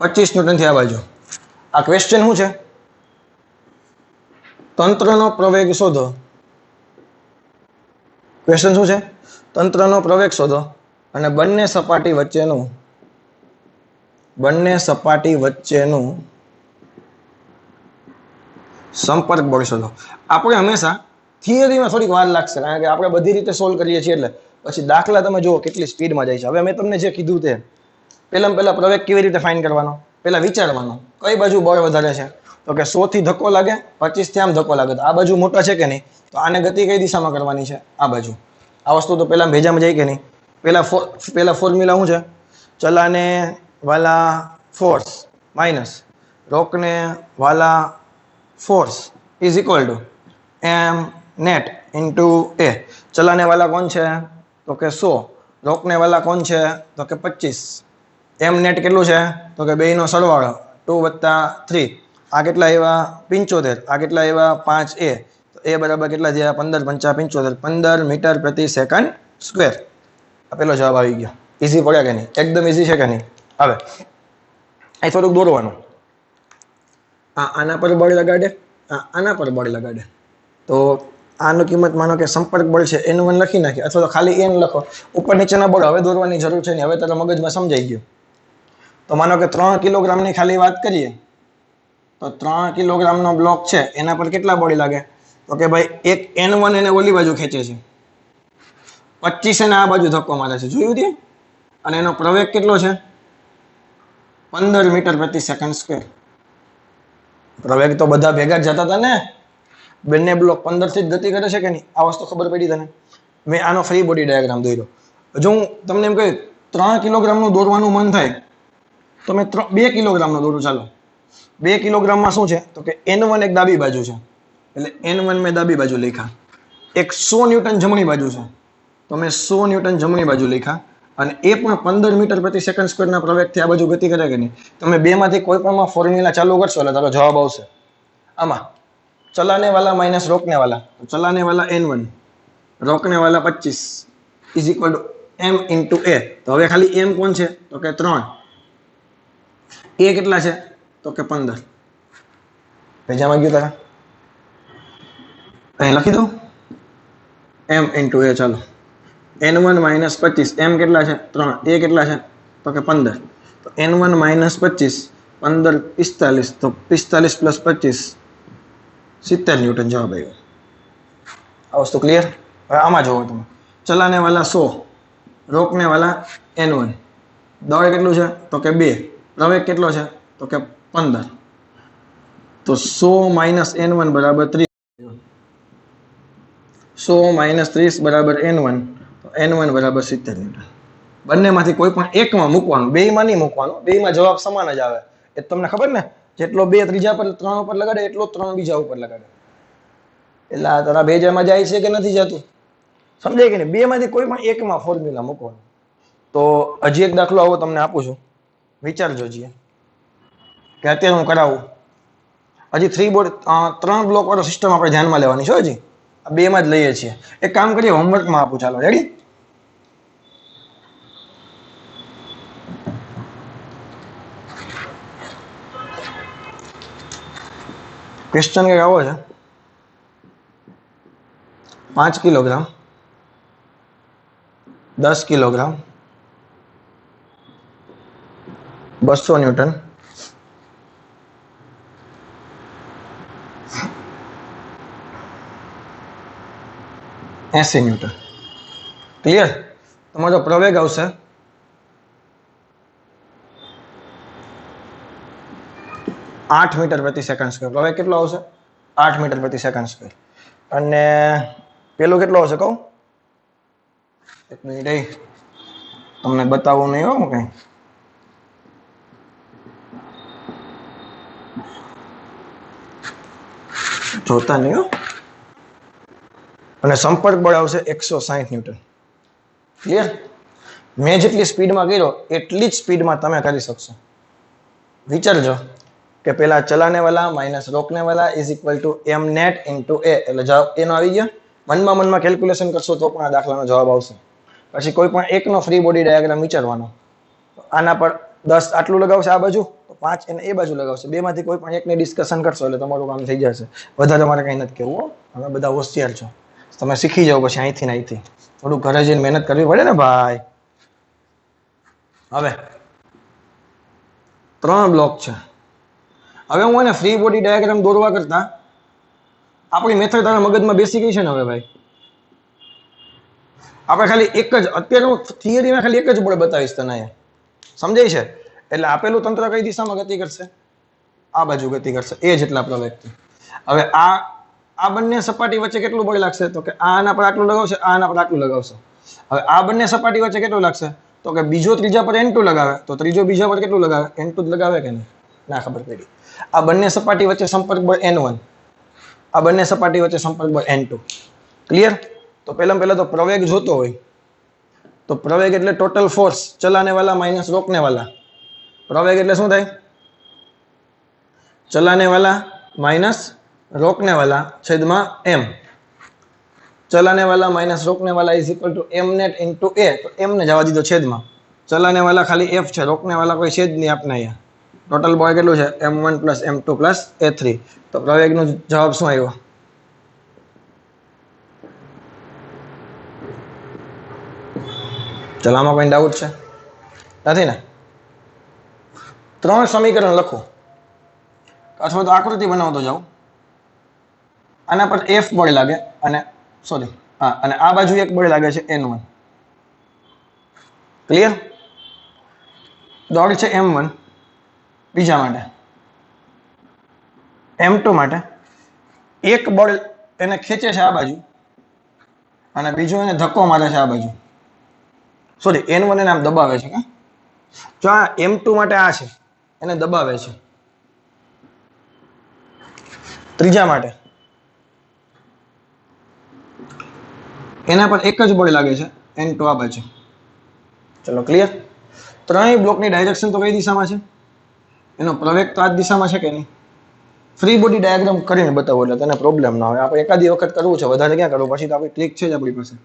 25 ન્યૂટન થી આ બાજુ. આ ક્વેશ્ચન શું છે? તંત્રનો પ્રવેગ શોધો. ક્વેશ્ચન શું છે? તંત્રનો પ્રવેગ શોધો અને બંને સપાટી વચ્ચેનું સંપર્ક બળ શોધો. આપણે હંમેશા થિયરીમાં થોડીક વાર લાગશે, કારણ કે આપણે બધી રીતે સોલ્વ કરીએ છીએ, એટલે પછી દાખલા તમે જુઓ કેટલી સ્પીડમાં જાય છે. હવે મેં તમને જે કીધું તે પહેલા પ્રવેગ કેવી રીતે ફાઇન્ડ કરવાનો, પહેલા વિચારવાનો કઈ બાજુ બળ વધારે છે. તો કે 100 થી ધક્કો લાગે, 25 થી આમ ધક્કો લાગે, તો આ બાજુ મોટા છે કે નહીં, તો આને ગતિ કઈ દિશામાં કરવાની છે, આ બાજુ. આ વસ્તુ તો પહેલા ભેજામાં જાય કે નહીં. પહેલા ફોર્મ્યુલા શું છે? ચલાને વાલા ફોર્સ માઇનસ રોકને વાલા force is equal to m net into a. चलाने वाला कौन है? तो के 100. रोकने वाला कौन है? तो के 25. एम नेट के तो के बे नो सरवाळो 2 + 3 आ केटला आव्या 75. आ केटला आव्या 5 ए. तो ए बराबर केटला थया 15 × 5 = 75. 15 मीटर प्रति सेकंड स्क्वेर. आ पेलो जवाब આવી ગયો. ઈઝી પડ્યા કે નહીં? એકદમ ઈઝી છે કે નહીં? હવે આ થોડુંક દોરવાનું. આના પર બળ લગાડે, આના પર બળ લગાડે, તો આનો કિંમત માનો કે સંપર્ક બળ છે N1 લખી નાખીએ, અથવા તો ખાલી N લખો. ઉપર નીચેના બળ હવે દોરવાની જરૂર છે નહીં, હવે તારા મગજમાં સમજાઈ ગયું. તો માનો કે 3 કિલોગ્રામની ખાલી વાત કરીએ, તો 3 કિલોગ્રામનો બ્લોક છે, એના પર કેટલા બળ લાગે? તો કે ભાઈ એક N1 એને ઓલી બાજુ ખેંચે છે, 25 એને આ બાજુ ધક્કો મારે છે, જોયું તે? અને એનો પ્રવેગ કેટલો છે? 15 મીટર પ્રતિ સેકન્ડ સ્ક્વેર. પ્રવેગ તો બધા ભેગા જ જતા હતા ને, બંને બ્લોક 15 થી જ ગતિ કરે છે કે નહીં? આ વસ્તુ ખબર પડી તને? મેં આનો ફ્રી બોડી ડાયાગ્રામ દોર્યો. જો હું તમને એમ કહ્યું 3 કિલોગ્રામનું દોરવાનું મન થાય, તો મેં 2 કિલોગ્રામનું દોરું. ચાલો, 2 કિલોગ્રામમાં શું છે? તો કે N1 એક ડાબી બાજુ છે, એટલે N1 મેં ડાબી બાજુ લખ્યા. એક 100 ન્યૂટન જમણી બાજુ છે, તો મેં 100 ન્યૂટન જમણી બાજુ લખ્યા. અને એ પણ 15 મીટર પ્રતિ સેકન્ડ સ્ક્વેરના પ્રવેગથી આ બાજુ ગતિ કરે કે નહીં? તમે બેમાંથી કોઈ પણમાં ફોર્મ્યુલા ચાલુ કરશો એટલે તારો જવાબ આવશે. આમાં ચલાને વાલા માઇનસ રોકને વાલા, તો ચલાને વાલા N1, રોકને વાલા 25 is equal two M into A. તો હવે ખાલી M કોણ છે? તો કે 3. A કેટલા છે? તો કે 15. ભેજામાં ગયું તારા? અહીં લખી દઉં M ઇન્ટુ A. ચાલો, N1 - 25, M કેટલા છે? 3. A કેટલા છે? તો કે 15. તો N1 - 25, 15 45, તો 45 + 25 70 ન્યૂટન જવાબ આવ્યો. આ વસ્તુ ક્લિયર? હવે આમાં જોવો તમે, ચલાને વાલા 100, રોકને વાલા N1, દળ કેટલું છે? તો કે 2. પ્રવેગ કેટલો છે? તો કે 15. તો 100 - N1 = 30. 100 - 30 = N1. N1 = 70 newton. બંનેમાંથી કોઈ પણ એકમાં મૂકવાનું, બેયમાં નહીં મૂકવાનું. બેયમાં જવાબ સમાન જ આવે. એ તમને ખબર ને, જેટલો 2 ત્રીજા પર 3 ઉપર લગાડે એટલો 3 બીજા ઉપર લગાડે. એટલે આ તારા ભેજામાં જાય છે કે નથી જતું? સમજાય કે નહીં? બેમાંથી કોઈ પણ એકમાં ફોર્મ્યુલા મૂકવાનું. તો હજી એક દાખલો આવો તમને આપું છું, વિચારજો જી કે અત્યારે હું કરાવું. હજી 3 બ્લોક વાળો સિસ્ટમ આપણે ધ્યાનમાં લેવાની છે. હજી આ બેમાં જ લઈએ છીએ. એક કામ કરીએ, હોમવર્કમાં આપું. ચાલો, રેડી? ક્વેશ્ચન કંઈક આવો છે. 5 kilogram, 10 kilogram, 200 newton, 80 newton. Clear? તમારો પ્રવેગ આવશે 8 મીટર પ્રતિ સેકન્ડ સ્ક્વેર. પ્રવેગ કેટલો આવશે? 8 મીટર પ્રતિ સેકન્ડ સ્ક્વેર. અને પેલો કેટલો આવશે કહું? એક મિનિટ તમને બતાવવું નહીં હો કઈ જોતા નહીં હો અને સંપર્ક બળ આવશે 160 ન્યૂટન ક્લિયર મેં જેટલી સ્પીડમાં કર્યો એટલી જ સ્પીડમાં તમે કરી શકશો વિચારજો કે પેલા ચલાને વાલા માઇનસ રોકને વાલા is equal to m net into a એટલે જવાબ એનો આવી ગયો મનમાં કેલ્ક્યુલેશન કરશો તો પણ આ દાખલાનો જવાબ આવશે પછી કોઈ પણ એકનો ફ્રી બોડી ડાયાગ્રામ વિચારવાનો આના પર 10 આટલું લગાવશે આ બાજુ તો 5 એને એ બાજુ લગાવશે બેમાંથી કોઈ પણ એકને ડિસ્કશન કરશો એટલે તમારું કામ થઈ જશે વધારે મારે કંઈ નથી કહેવું અમે બધા હોશિયાર છો તમે શીખી જાઓ પછી અહીંથી થોડું ઘરે જઈને મહેનત કરવી પડે ને ભાઈ હવે 3 બ્લોક છે હવે હું એને ફ્રી બોડી ડાયાગ્રામ દોરવા કરતા આપણી મેથડ તારા મગજમાં બેસી ગઈ છે ને હવે ભાઈ આપણે ખાલી એક જ અત્યારે હું થિયરીમાં ખાલી એક જ બળ બતાવીશ તને સમજાય છે એટલે આપેલું તંત્ર કઈ દિશામાં ગતિ કરશે આ બાજુ ગતિ કરશે એ જેટલા પ્રવેગથી હવે આ બંને સપાટી વચ્ચે કેટલું બળ લાગશે તો કે આના પર આટલું લગાવશે આના પર આટલું લગાવશે હવે આ બંને સપાટી વચ્ચે કેટલું લાગશે તો કે બીજો ત્રીજા પર n2 લગાવે તો ત્રીજો બીજા પર કેટલું લગાવે n2 જ લગાવે કે નહીં ના ખબર પડી આ બંને સપાટી વચ્ચે સંપર્ક બળ n1 આ બંને સપાટી વચ્ચે સંપર્ક બળ n2 ક્લિયર તો પહેલા તો પ્રવેગ જોતો હોય તો પ્રવેગ એટલે ટોટલ ફોર્સ ચલાને વાલા માઇનસ રોકને વાલા પ્રવેગ એટલે શું થાય ચલાને વાલા માઇનસ रोकने वाला छेद में m चलाने वाला माइनस रोकने वाला is equal to m net into a तो m ने जवा दीधो छेद में चलाने वाला खाली f है रोकने वाला कोई छेद नहीं आपने अहींया टोटल बळ કેટલું છે m1 + m2 + a3 તો પ્રવેગનો જવાબ શું આવ્યો ચલો આમાં કોઈ ડાઉટ છે નથી ને 3 સમીકરણ લખો અથવા તો આકૃતિ બનાવતો જાવ આના પર f બળ લાગે અને સોરી અને આ બાજુ એક બળ લાગે છે n1 ક્લિયર દોડ છે m1 બીજા માટે m2 માટે એક બળ એને ખેંચે છે આ બાજુ અને બીજો એને ધક્કો મારે છે આ બાજુ સોરી n1 એને આમ દબાવે છે જો આ m2 માટે આ છે એને દબાવે છે ત્રીજા માટે એના પર એક જ બળ લાગે છે n2 આ બાજુ ચલો ક્લિયર ત્રણેય બ્લોકની ડાયરેક્શન તો કઈ દિશામાં છે એનો પ્રવેગ તો આ દિશામાં છે કે નહીં ફ્રી બોડી ડાયાગ્રામ કરીને બતાવો એટલે તને પ્રોબ્લેમ ના આવે આપણે એકાદી વખત કરવું છે વધારે ક્યાં કરવું પછી તો આપણી ટ્રીક છે જ આપણી પાસે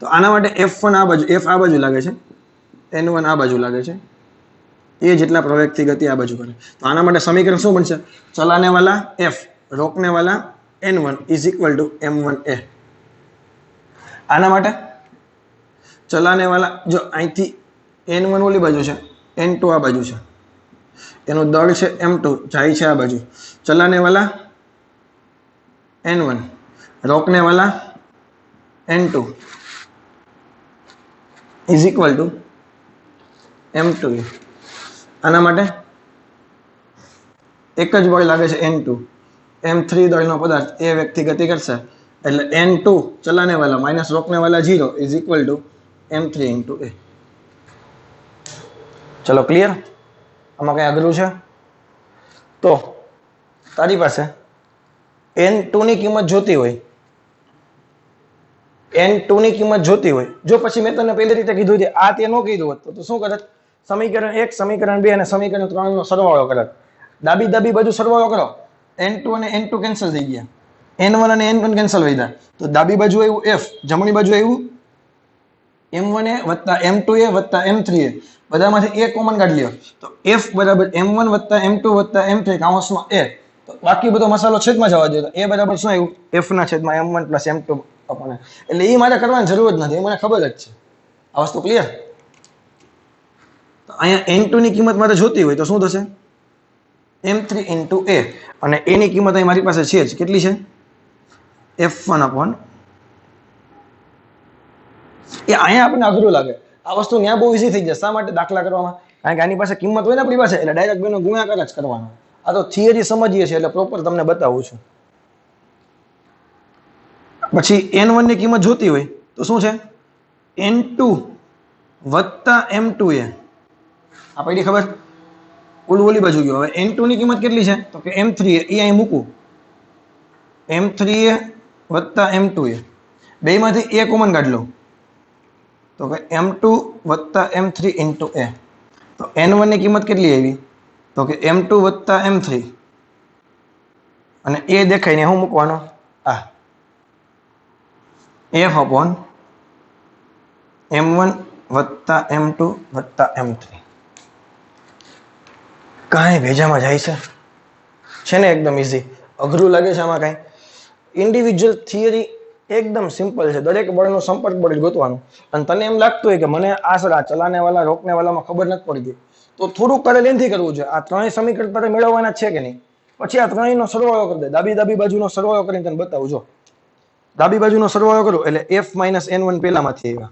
તો આના માટે f1 આ બાજુ f આ બાજુ લાગે છે n1 આ બાજુ લાગે છે એ જેટલા પ્રવેગથી ગતિ આ બાજુ કરે તો આના માટે સમીકરણ શું બનશે ચલાને વાલા f રોકને વાલા n1 = m1a આના માટે ચલાને વાલા જો અહીંથી n1 ઓલી બાજુ છે n2 આ બાજુ છે એનું દળ છે m2 જાય છે આ બાજુ ચલાને વાલા n1 રોકને વાલા n2 = m2 આના માટે એક જ બળ લાગે છે n2 m3 દળનો પદાર્થ એ વેગથી ગતિ કરશે એટલે n2 ચલાને વાલા માઇનસ રોકને વાલા 0 = m3 × a ચલો ક્લિયર આમાં કઈ અઘરું છે તો તારી પાસે n2 ની કિંમત જોતી હોય n2 ની કિંમત જોતી હોય જો પછી મેં તને પહેલી રીતે કીધું છે આ તે નો કીધું હોત તો શું કરત સમીકરણ 1 સમીકરણ 2 અને સમીકરણ 3 નો સરવાળો કરત ડાબી બાજુ સરવાળો કરો n2 અને n2 કેન્સલ થઈ ગયા n1 અને n1 કેન્સલ થઈ ગયા તો ડાબી બાજુ આવ્યું f જમણી બાજુ આવ્યું m1a + m2a + m3a બધામાંથી a કોમન કાઢી લ્યો તો f = m1 + m2 + m3 કૌંસમાં a તો બાકી બધો મસાલો છેદમાં જવા દો તો a બરાબર શું આવ્યું f ના છેદમાં m1 + m2 આપણે એટલે એ મારે કરવાની જરૂર જ નથી એ મને ખબર જ છે આ વસ્તુ ક્લિયર તો અહીંયા n2 ની કિંમત મારે જોતી હોય તો શું થશે m3 × a અને a ની કિંમત અહીં મારી પાસે છે જ કેટલી છે f1/. એ અહીંયા આપણને અઘરું લાગે આ વસ્તુ ત્યાં બહુ ઈઝી થઈ જાય શા માટે દાખલા કરવામાં કારણ કે આની પાસે કિંમત હોય ને આપણી પાસે એટલે ડાયરેક્ટ બેનો ગુણાકાર જ કરવાનો આ તો થિયરી સમજીએ છીએ એટલે પ્રોપર તમને બતાવું છું પછી n1 ની કિંમત જોતી હોય તો શું છે N2 વત્તા M2A આ પડી ખબર ઓલી બાજુ ગયો. હવે N2 ની કિંમત કેટલી છે તો કે M3A એ અહીં મૂકું. M3A વત્તા M2A બેમાંથી A કોમન કાઢ લો તો કે M2 વત્તા M3 ઇન્ટુ A. તો N1 ની કિંમત કેટલી આવી તો કે M2 વત્તા M3 અને A દેખાય ને શું મૂકવાનો આ F upon M1 વત્તા M2 વત્તા M3. કાંઈ ભેજામાં જાય છે ને એકદમ ઈઝી. અઘરું લાગે છે આમાં કાંઈ? ઇન્ડિવિજ્યુઅલ થિયરી એકદમ સિમ્પલ છે. દરેક બળનો સંપર્ક બળ ગોતવાનું. અને તને એમ લાગતું હોય કે મને આ સર આ ચલાને વાળા રોકને વાળામાં ખબર નથી પડતી તો થોડુંક કરે લેન્થી કરવું છે. આ ત્રણેય સમીકરણ તારે મેળવવાના છે કે નહીં? પછી આ ત્રણેયનો સરવાળો કરી દે. ડાબી બાજુનો સરવાળો કરીને તને બતાવું. જો ડાબી બાજુનો સરવાળો કરું એટલે F માઇનસ N1 પહેલામાંથી આવ્યા.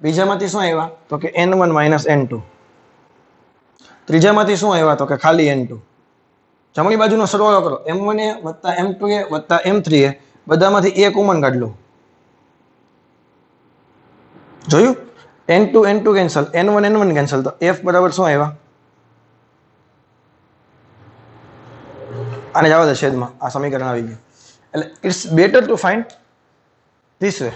બીજામાંથી શું આવ્યા તો કે N1 માઇનસ N2. ત્રીજામાંથી શું આવ્યા તો કે ખાલી N2. જમણી બાજુનો સરવાળો કરો M1A વત્તા M2A વત્તા M3A બધામાંથી A કોમન કાઢ લો. જોયું? N2 N2 cancel, N1 N1 cancel. તો F બરાબર શું આવ્યા? આને જવા દે છેદમાં. આ સમીકરણ આવી ગયું. એટલે it's better to find this way.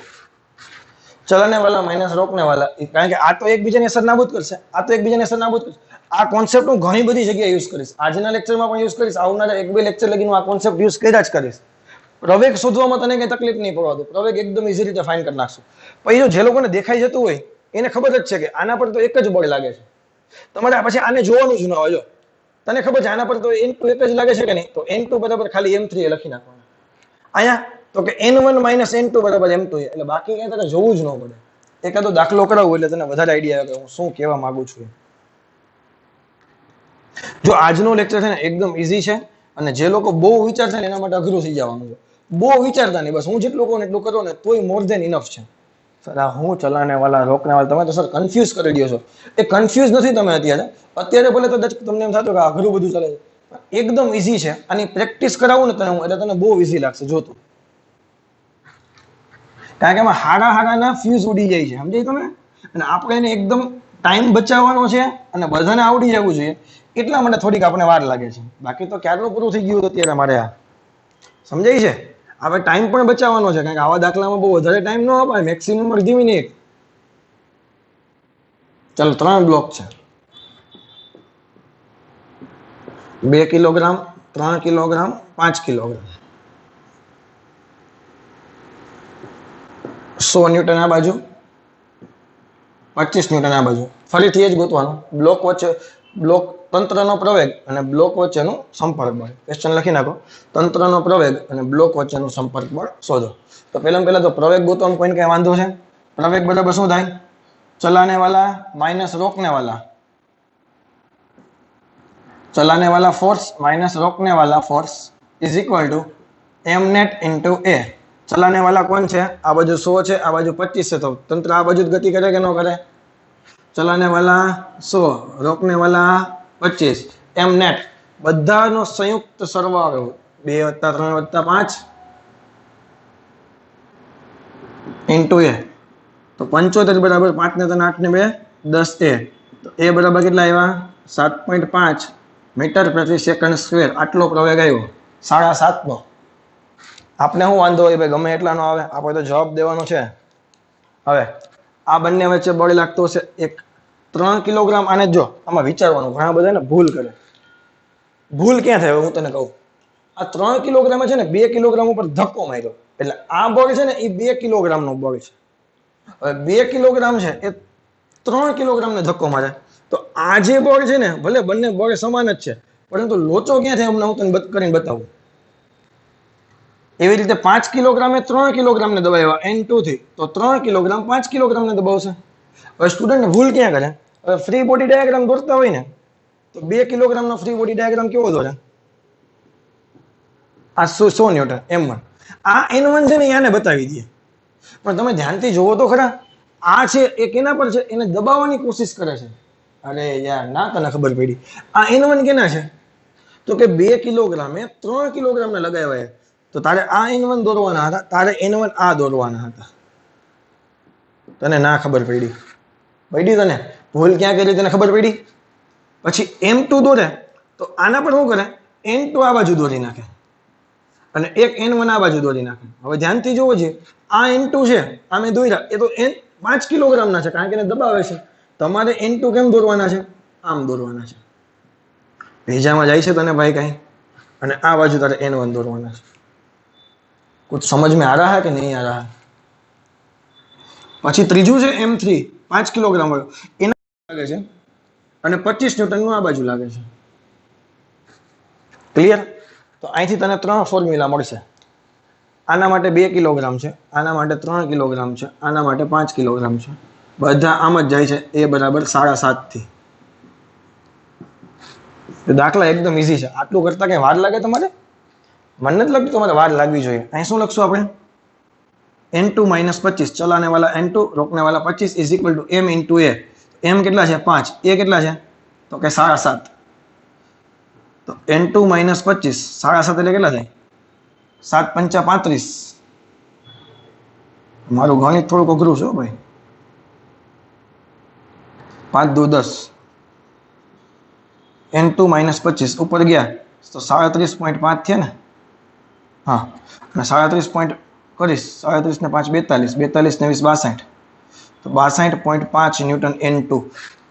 ચલને વાલા માઇનસ રોકને વાલા. કારણ કે આ તો એકબીજાની અસર નાબૂદ કરશે, આ તો એકબીજાની અસર નાબૂદ કરશે. આ કોન્સેપ્ટ હું ઘણી બધી જગ્યાએ યુઝ કરીશ. આજના લેક્ચરમાં પણ યુઝ કરીશ, આવનારા 1-2 લેક્ચર લગીનું આ કોન્સેપ્ટ યુઝ કર્યા જ કરીશ. પ્રવેગ શોધવામાં તને કઈ તકલીફ નહીં પડવા દો. પ્રવેગ એકદમ ઈઝી રીતે ફાઇન્ડ કરી નાખશું. પછી જે લોકોને દેખાઈ જતું હોય એને ખબર જ છે કે આના પર તો એક જ બળ લાગે છે. તમારે પછી આને જોવાનું જ ન હોય. જો તને ખબર છે આના પર તો N2 એક જ લાગે છે કે નહીં, તો N2 બરાબર ખાલી M3 એ લખી નાખવાનું. અહીંયા તો કે N1 માઇનસ N2 બરાબર M2 એટલે બાકી કઈ તારે જોવું જ ન પડે. એકાદો દાખલો કરાવું એટલે તને વધારે આઈડિયા આવે કે હું શું કહેવા માંગુ છું. જો આજનો લેક્ચર છે ને એકદમ ઈઝી છે અને જે લોકો બહુ વિચારશે ને એના માટે અઘરું થઈ જવાનું છે. બહુ વિચારતા નહીં, બસ હું જેટલું કહું ને એટલું કરો ને તોય મોર ધેન ઇનફ છે. સર આ હું ચલાને વાળા રોકને વાળા તમે તો સર કન્ફ્યુઝ કરી દો છો. એ કન્ફ્યુઝ નથી તમે અત્યારે ભલે તો તમને એમ થતું કે અઘરું બધું ચાલે છે, એકદમ ઈઝી છે. આની પ્રેક્ટિસ કરાવું ને તને હું એટલે તને બહુ ઈઝી લાગશે. જોતું કારણ કે એમાં હાડા ફ્યુઝ ઉડી જાય છે, સમજાય તમે? અને આપણે એને એકદમ ટાઈમ બચાવવાનો છે અને બધાને આવડી જવું જોઈએ એટલા માટે થોડીક આપણે વાર લાગે છે. બાકી તો ક્યારનું પૂરું થઈ ગયું અત્યારે મારે આ સમજાય છે. હવે ટાઈમ પણ બચાવવાનો છે કારણ કે આવા દાખલામાં બહુ વધારે ટાઈમ ન અપાય, મેક્સિમમ અડધી મિનિટ. ચાલો 3 બ્લોક છે. 2 કિલોગ્રામ, 3 કિલોગ્રામ, 5 કિલોગ્રામ. 100 ન્યૂટન આ બાજુ, 25 ન્યૂટન આ બાજુ. ફરીથી એ જ ગોતવાનું. બ્લોક વચ્ચે બ્લોક તંત્રનો પ્રવેગ અને બ્લોક વચ્ચેનું સંપર્ક બળ. ક્વેશ્ચન લખી નાખો. તંત્રનો પ્રવેગ અને બ્લોક વચ્ચેનું સંપર્ક બળ શોધો. તો પહેલા તો પ્રવેગ ગોતવામાં કોઈને કઈ વાંધો છે? પ્રવેગ બરાબર શું થાય? ચલાને વાલા માઇનસ રોકને વાલા. ચલાને વાલા ફોર્સ માઇનસ રોકને વાલા force is equal two m net into a. ચલાને વાલા કોણ છે? આ બાજુ 100 છે, આ બાજુ 25 છે. તો તંત્ર આ બાજુ જ ગતિ કરે કે ન કરે? ચલાને વાલા 100, રોકને વાલા 25, m net બધાનો સંયુક્ત સરવાળો 2 + 3 + 5 ઇન્ટુ a. તો 75 બરાબર 5 ને 3 8 ને 2 10 a. તો a બરાબર કેટલા આવ્યા? 7.5 મીટર પ્રતિ સેકન્ડ સ્ક્વેર. આટલો પ્રવેગ આવ્યો 7.5 નો. આપણે શું વાંધો હોય ભાઈ? ગમે એટલા નો આવે, આપણે તો જવાબ દેવાનો છે. હવે આ બંને વચ્ચે બળ લાગતું હશે એક 3 કિલોગ્રામ. આને જો આમાં વિચારવાનું, ઘણા બધા ને ભૂલ કરે. ભૂલ ક્યાં થાય હું તને કહું. આ 3 કિલોગ્રામ છે ને 2 કિલોગ્રામ ઉપર ધક્કો માર્યો એટલે આ બળ છે ને એ 2 કિલોગ્રામ નો બળ છે. હવે 2 કિલોગ્રામ છે એ 3 કિલોગ્રામ ને ધક્કો મારે તો આ જે બળ છે ને ભલે બંને બળ સમાન જ છે પરંતુ લોચો ક્યાં થાય હમણાં હું તને કરીને બતાવું. એવી રીતે 5 કિલોગ્રામે 3 કિલોગ્રામ ને દબાવ્યા N2 થી, તો 3 કિલોગ્રામ 5 કિલોગ્રામ ને દબાવશે. હવે સ્ટુડન્ટ ભૂલ ક્યાં કરે? હવે ફ્રી બોડી ડાયાગ્રામ દોરતા હોય ને તો 2 કિલોગ્રામ નો ફ્રી બોડી ડાયાગ્રામ કેવો દોરે? આ 100 ન્યૂટન M1. આ N1 છે ને આને બતાવી દઈએ, પણ તમે ધ્યાનથી જોવો તો ખરા. આ છે એ કેના પર છે? એને દબાવવાની કોશિશ કરે છે. અરે યાર ના, તને ખબર પડી. આ N1 કેના છે? તો કે 2 કિલોગ્રામે 3 કિલોગ્રામ ને લગાવ્યા. તો તારે આ N1 દોરવાના હતા, તારે N1 આ દોરવાના હતા. તને ના ખબર પડી તને ભૂલ ક્યાં કરી તને ખબર પડી? પછી m2 દોરે તો આના પર શું કરે, n2 આ બાજુ દોરી નાખે અને એક n1 આ બાજુ દોરી નાખે. હવે ધ્યાનથી જોવો છે, આ n2 છે, આ મેં દોર્યા, એ તો 5 કિલોગ્રામના છે કારણ કે એને દબાવે છે. તમારે n2 કેમ દોરવાના છે? આમ દોરવાના છે. ભેજામાં જાય છે તને ભાઈ કઈ? અને આ બાજુ તારે n1 દોરવાના છે. कुछ समझ में आ रहा है कि नहीं आ रहा है? પછી ત્રીજું છે m3 5 કિલોગ્રામ વાળો, એના લાગે છે અને 25 ન્યૂટન નું આ બાજુ લાગે છે. ક્લિયર? તો અહીંથી તને 3 ફોર્મ્યુલા મળશે. આના માટે 2 કિલોગ્રામ છે, આના માટે 3 કિલોગ્રામ છે, આના માટે 5 કિલોગ્રામ છે. બધા આમ જ જાય છે, a બરાબર 7.5 થી. દાખલા એકદમ ઈઝી છે. આટલું કરતા કઈ વાર લાગે તમારે? મને નથી લાગતું તમારે વાર લાગવી જોઈએ. અહીં શું લખશું આપણે? n2 - 25, ચલાने वाला n2 रोकने वाला 25 is equal to m into a. m કેટલા છે? 5. a કેટલા છે? તો કે 7.5. તો n2 - 25 7.5 એટલે કેટલા થાય? 7 × 5 = 35. મારું ગણિત થોડુંક અઘરું છે ભાઈ. 5 × 2 = 10. n2 - 25 ઉપર ગયા તો 37.5 થયા ને? હા, અને 37 પોઈન્ટ કરીશ, 37 ને 5 42, 42 ને 20 62. તો 62.5 ન્યૂટન n2.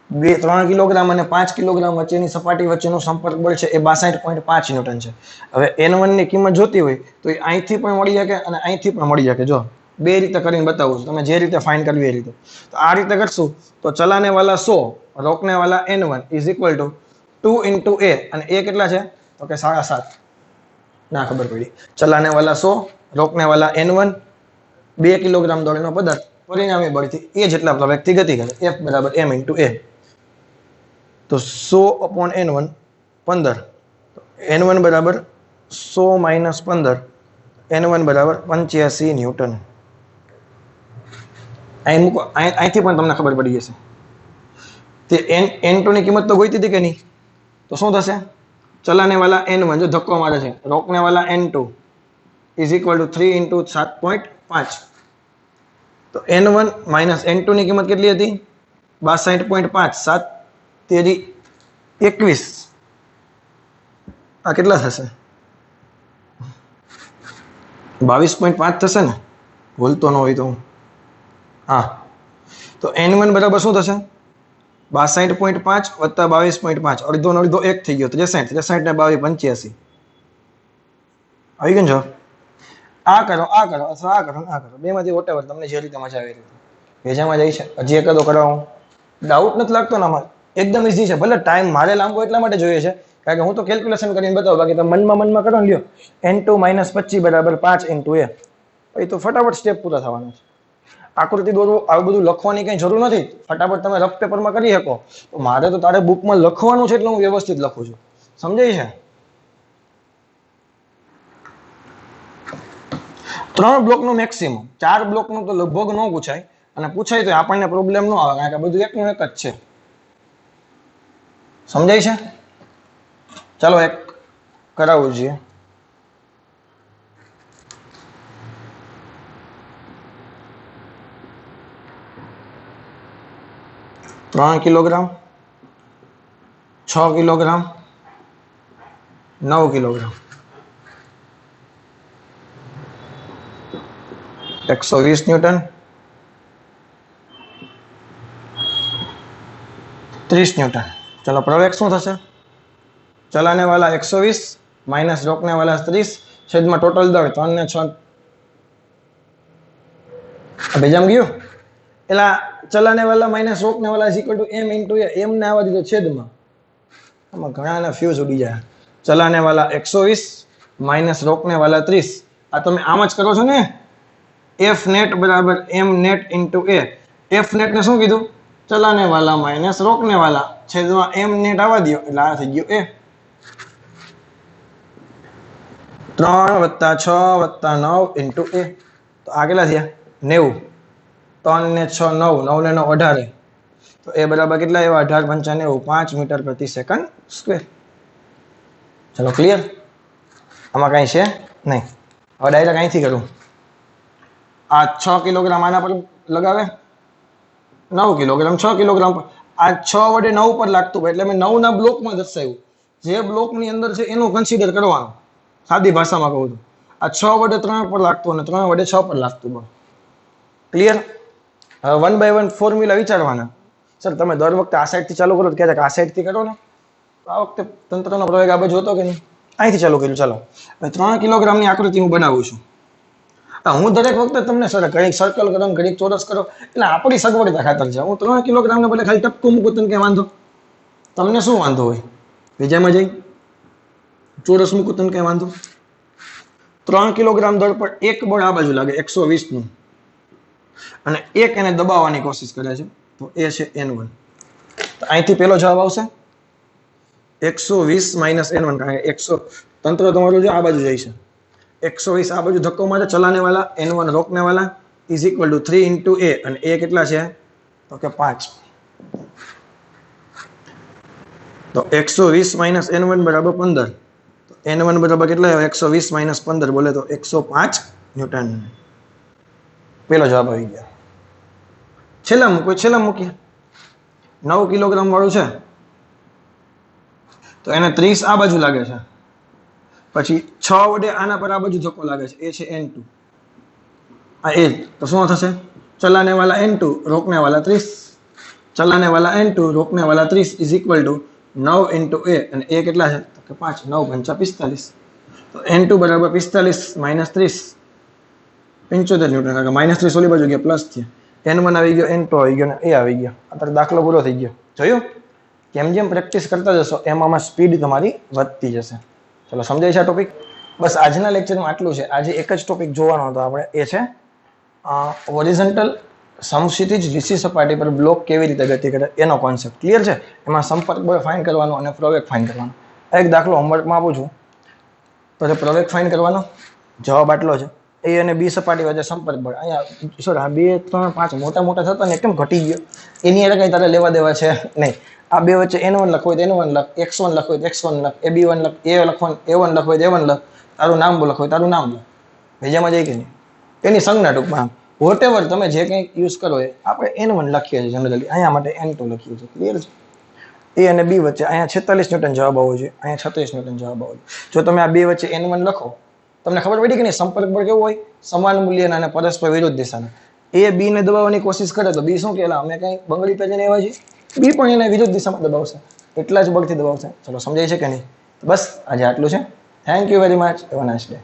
3 કિલોગ્રામ અને 5 કિલોગ્રામ વચ્ચેની સપાટી વચ્ચેનો સંપર્ક બળ છે એ 62.5 ન્યૂટન છે. હવે n1 ની કિંમત જોતી હોય તો એ અહીંથી પણ મળી શકે અને અહીંથી પણ મળી શકે. જો બે રીતે કરીને બતાવું છું, તમે જે રીતે ફાઇન્ડ કરવી એ રીતે. તો આ રીતે કરશું તો ચલાને વાલા 100 રોકને વાલા n1 is equal two 2 × a, અને a કેટલા છે? તો કે 7.5. ના ખબર પડી. ચલાने वाला 100 रोकने वाला n1, 2 કિલોગ્રામ દળનો પદાર્થ પરિણામી બળથી a જેટલા પ્રવેગથી ગતિ કરે. F બરાબર m × a. તો 100/n1 15. તો n1 બરાબર 100 - 15, n1 બરાબર 85 ન્યૂટન. અહીં મૂકો, અહીંથી પણ તમને ખબર પડી જશે. તે n2 ની કિંમત તો ગોઈતી હતી કે નહીં? તો શું થશે? चलाने वाला n1 जो धक्को मारे છે, रोकने वाला n2 इज इक्वल टू 3 × 7.5. तो n1 - n2 ની કિંમત કેટલી હતી? 62.5. 7 તેરી 21. આ કેટલા થશે? 22.5 થશે ને? ભૂલતો ન હોય તો. હા, તો n1 બરાબર શું થશે? 62.5 + 22.5, અડધો ને અડધો 1 થઈ ગયો, 63. 63 ને 22 85. આવી ગયું છો? આ કરો, આ કરો, અથવા આ કરો, આ કરો, બેમાંથી વોટેવર તમને જે રીતે મજા આવે એ રીતે. ભેજામાં જાય છે? હજી એકાદો કરાવું? ડાઉટ નથી લાગતો ને આમાં? એકદમ ઈઝી છે. ભલે ટાઈમ મારે લાંબો એટલા માટે જોઈએ છે કારણ કે હું તો કેલ્ક્યુલેશન કરીને બતાવું, બાકી તમે મનમાં કરો ને, લ્યો n2 - 25 બરાબર 5 × a. એ તો ફટાફટ સ્ટેપ પૂરા થવાના છે. આકૃતિ દોરવું, આવું બધું લખવાની કઈ જરૂર નથી. ફટાફટ તમે રફ પેપરમાં કરી શકો. તો મારે તો તારે બુકમાં લખવાનું છે એટલે હું વ્યવસ્થિત લખું છું. સમજાય છે? 3 બ્લોકનું મેક્સિમમ, 4 બ્લોકનું તો લગભગ ન પૂછાય, અને પૂછાય તો આપણને પ્રોબ્લેમ ન આવે કારણ કે બધું એકનું એક જ છે. સમજાય છે? ચાલો એક કરાવું જોઈએ. ત્રણ kilogram, 6 kilogram, 9 kilogram, 120 newton, 30 newton. चलो प्रवेग શું થશે? ચલાને વાલા 120 માઇનસ રોકને વાલા 30 છેદમાં ટોટલ દળ 3 ને 6. બેજામ ગયું? એલા ચલાને વાલા માઇનસ રોકને વાલા is equal two m × a. m ને આવવા દીધો છેદમાં. આમાં ઘણાના ફ્યુઝ ઉડી જાય. ચલાને વાલા 120 માઇનસ રોકને વાલા 30. આ તમે આમ જ કરો છો ને? f net બરાબર m net × a. f net ને શું કીધું? ચલાને વાલા માઇનસ રોકને વાલા છેદમાં m net આવવા દો એટલે આ થઈ ગયો a. 3 + 6 + 9 × a. તો આ કેટલા થયા? 90. 3 ને 6 9, 9 ને 9 18. તો a બરાબર કેટલા આવ્યા? 18 × 5 = 5 મીટર પ્રતિ સેકન્ડ સ્ક્વેર. ચલો ક્લિયર? આમાં કઈ છે નહીં. હવે ડાયરેક્ટ અહીંથી કરું. આ 6 કિલોગ્રામ આના પર લગાવે, 9 કિલોગ્રામ 6 કિલોગ્રામ પર. આ 6 વડે 9 પર લાગતું હોય એટલે મેં 9 ના બ્લોકમાં દર્શાવ્યું. જે બ્લોકની અંદર છે એનું કન્સિડર કરવાનું. સાદી ભાષામાં કહું તો આ 6 વડે 3 પર લાગતું અને 3 વડે 6 પર લાગતું. ક્લિયર? હવે 1 બાય 1 ફોર્મ્યુલા વિચારવાના. સર તમે દર વખતે આ સાઈડથી ચાલુ કરો તો ક્યારેક આ સાઈડથી કરો ને. આ વખતે તંત્રનો પ્રયોગ આ બાજુ હતો કે નહીં? અહીંથી ચાલુ કર્યું. ચાલો હવે 3 કિલોગ્રામની આકૃતિ હું બનાવું છું. હું દરેક વખતે તમને સર ઘડીક સર્કલ કરો ઘડીક ચોરસ કરો એટલે આપણી સગવડતા ખાતર છે. હું 3 કિલોગ્રામને બદલે ખાલી ટપકું મૂકું તને કઈ વાંધો? તમને શું વાંધો હોય? બીજામાં જઈ ચોરસ મૂકું તને કઈ વાંધો? 3 કિલોગ્રામ દળ પર એક બળ આ બાજુ લાગે 120 નું અને એક એને દબાવવાની કોશિશ કરે છે તો એ છે N1. તો અહીંથી પેલો જવાબ આવશે 120 માઇનસ N1 કારણ કે 100 તંત્ર તમારું જો આ બાજુ જાય છે 120 આ બાજુ ધક્કો મારે ચલાને વાલા N1 રોકने वाला is equal to 3 into a અને a કેટલા છે તો કે 5. તો 120 માઇનસ N1 બરાબર 15. તો N1 બરાબર કેટલા આવે 120 માઇનસ 15 બોલે તો 105 ન્યૂટન. પેલો જવાબ આવી ગયો. છેલ્લા મૂકીએ 9 કિલોગ્રામ વાળું છે તો એને 30 આ બાજુ લાગે છે પછી 6 વડે આના પર આ બાજુ ધક્કો લાગે છે એ છે N2 આ એ તો શું થશે ચલાने वाला N2 रोकने वाला 30 चलाने वाला N2 रोकने वाला 30 is equal to 9 into a અને a કેટલા છે તો કે 5 9 5 45 તો N2 બરાબર 45 માઈનસ 30 75 ન્યૂટન કારણ કે માઈનસ 30 ઓલી બાજુ ગયા પ્લસ છે N1 આવી ગયો N2 આવી ગયો ને a આવી ગયો. અત્યારે દાખલો પૂરો થઈ ગયો. જોયું? કેમ જેમ પ્રેક્ટિસ કરતા જશો એમ આમાં સ્પીડ તમારી વધતી જશે. ચલો સમજાય છે આ ટોપિક? બસ આજના લેક્ચરમાં આટલું છે. આજે એક જ ટોપિક જોવાનો હતો આપણે એ છે હોરિઝોન્ટલ સમક્ષિતિજ લીસી સપાટી પર બ્લોક કેવી રીતે ગતિ કરે એનો કોન્સેપ્ટ. ક્લિયર છે? એમાં સંપર્ક બળ ફાઇન્ડ કરવાનો અને પ્રવેગ ફાઇન્ડ કરવાનો. એક દાખલો હોમવર્કમાં આપું છું તો જે પ્રવેગ ફાઇન્ડ કરવાનો જવાબ આટલો છે એ અને બી સપાટી વચ્ચે સંપર્ક બળ અહીંયા સર આ 2 3 5 મોટા થતા ને કેમ ઘટી ગયો એની એટલે કઈ તારે લેવા દેવા છે નહીં. આ બે વચ્ચે N1 લખો હોય તો N1 લખ, X1 લખો હોય તો X1 લખ, AB1 લખ, A લખો A1 લખો હોય તો A1 લખ, તારું નામ લખો હોય તારું નામ લખ. ભેજામાં જાય કે નહીં? એની સંજ્ઞા ટૂંકમાં વોટેવર તમે જે કંઈ યુઝ કરો એ આપણે N1 લખીએ છીએ જનરલી. અહીંયા માટે N2 લખીએ છીએ. ક્લિયર છે? A અને B વચ્ચે અહીંયા 46 ન્યૂટન જવાબ આવવો જોઈએ, અહીંયા 36 ન્યૂટન જવાબ આવવો જોઈએ. જો તમે આ બે વચ્ચે N1 લખો તમને ખબર પડી કે નહીં સંપર્ક બળ કેવું હોય? સમાન મૂલ્યના અને પરસ્પર વિરુદ્ધ દિશાના. A B ને દબાવવાની કોશિશ કરે તો B શું કહેલા અમે કઈ બંગડી પેજને આવ્યા છીએ B પણ એને વિરુદ્ધ દિશામાં દબાવશે એટલા જ બળથી દબાવશે. ચલો સમજાય છે કે નહીં? બસ આજે આટલું છે. Thank you very much. Have a nice day.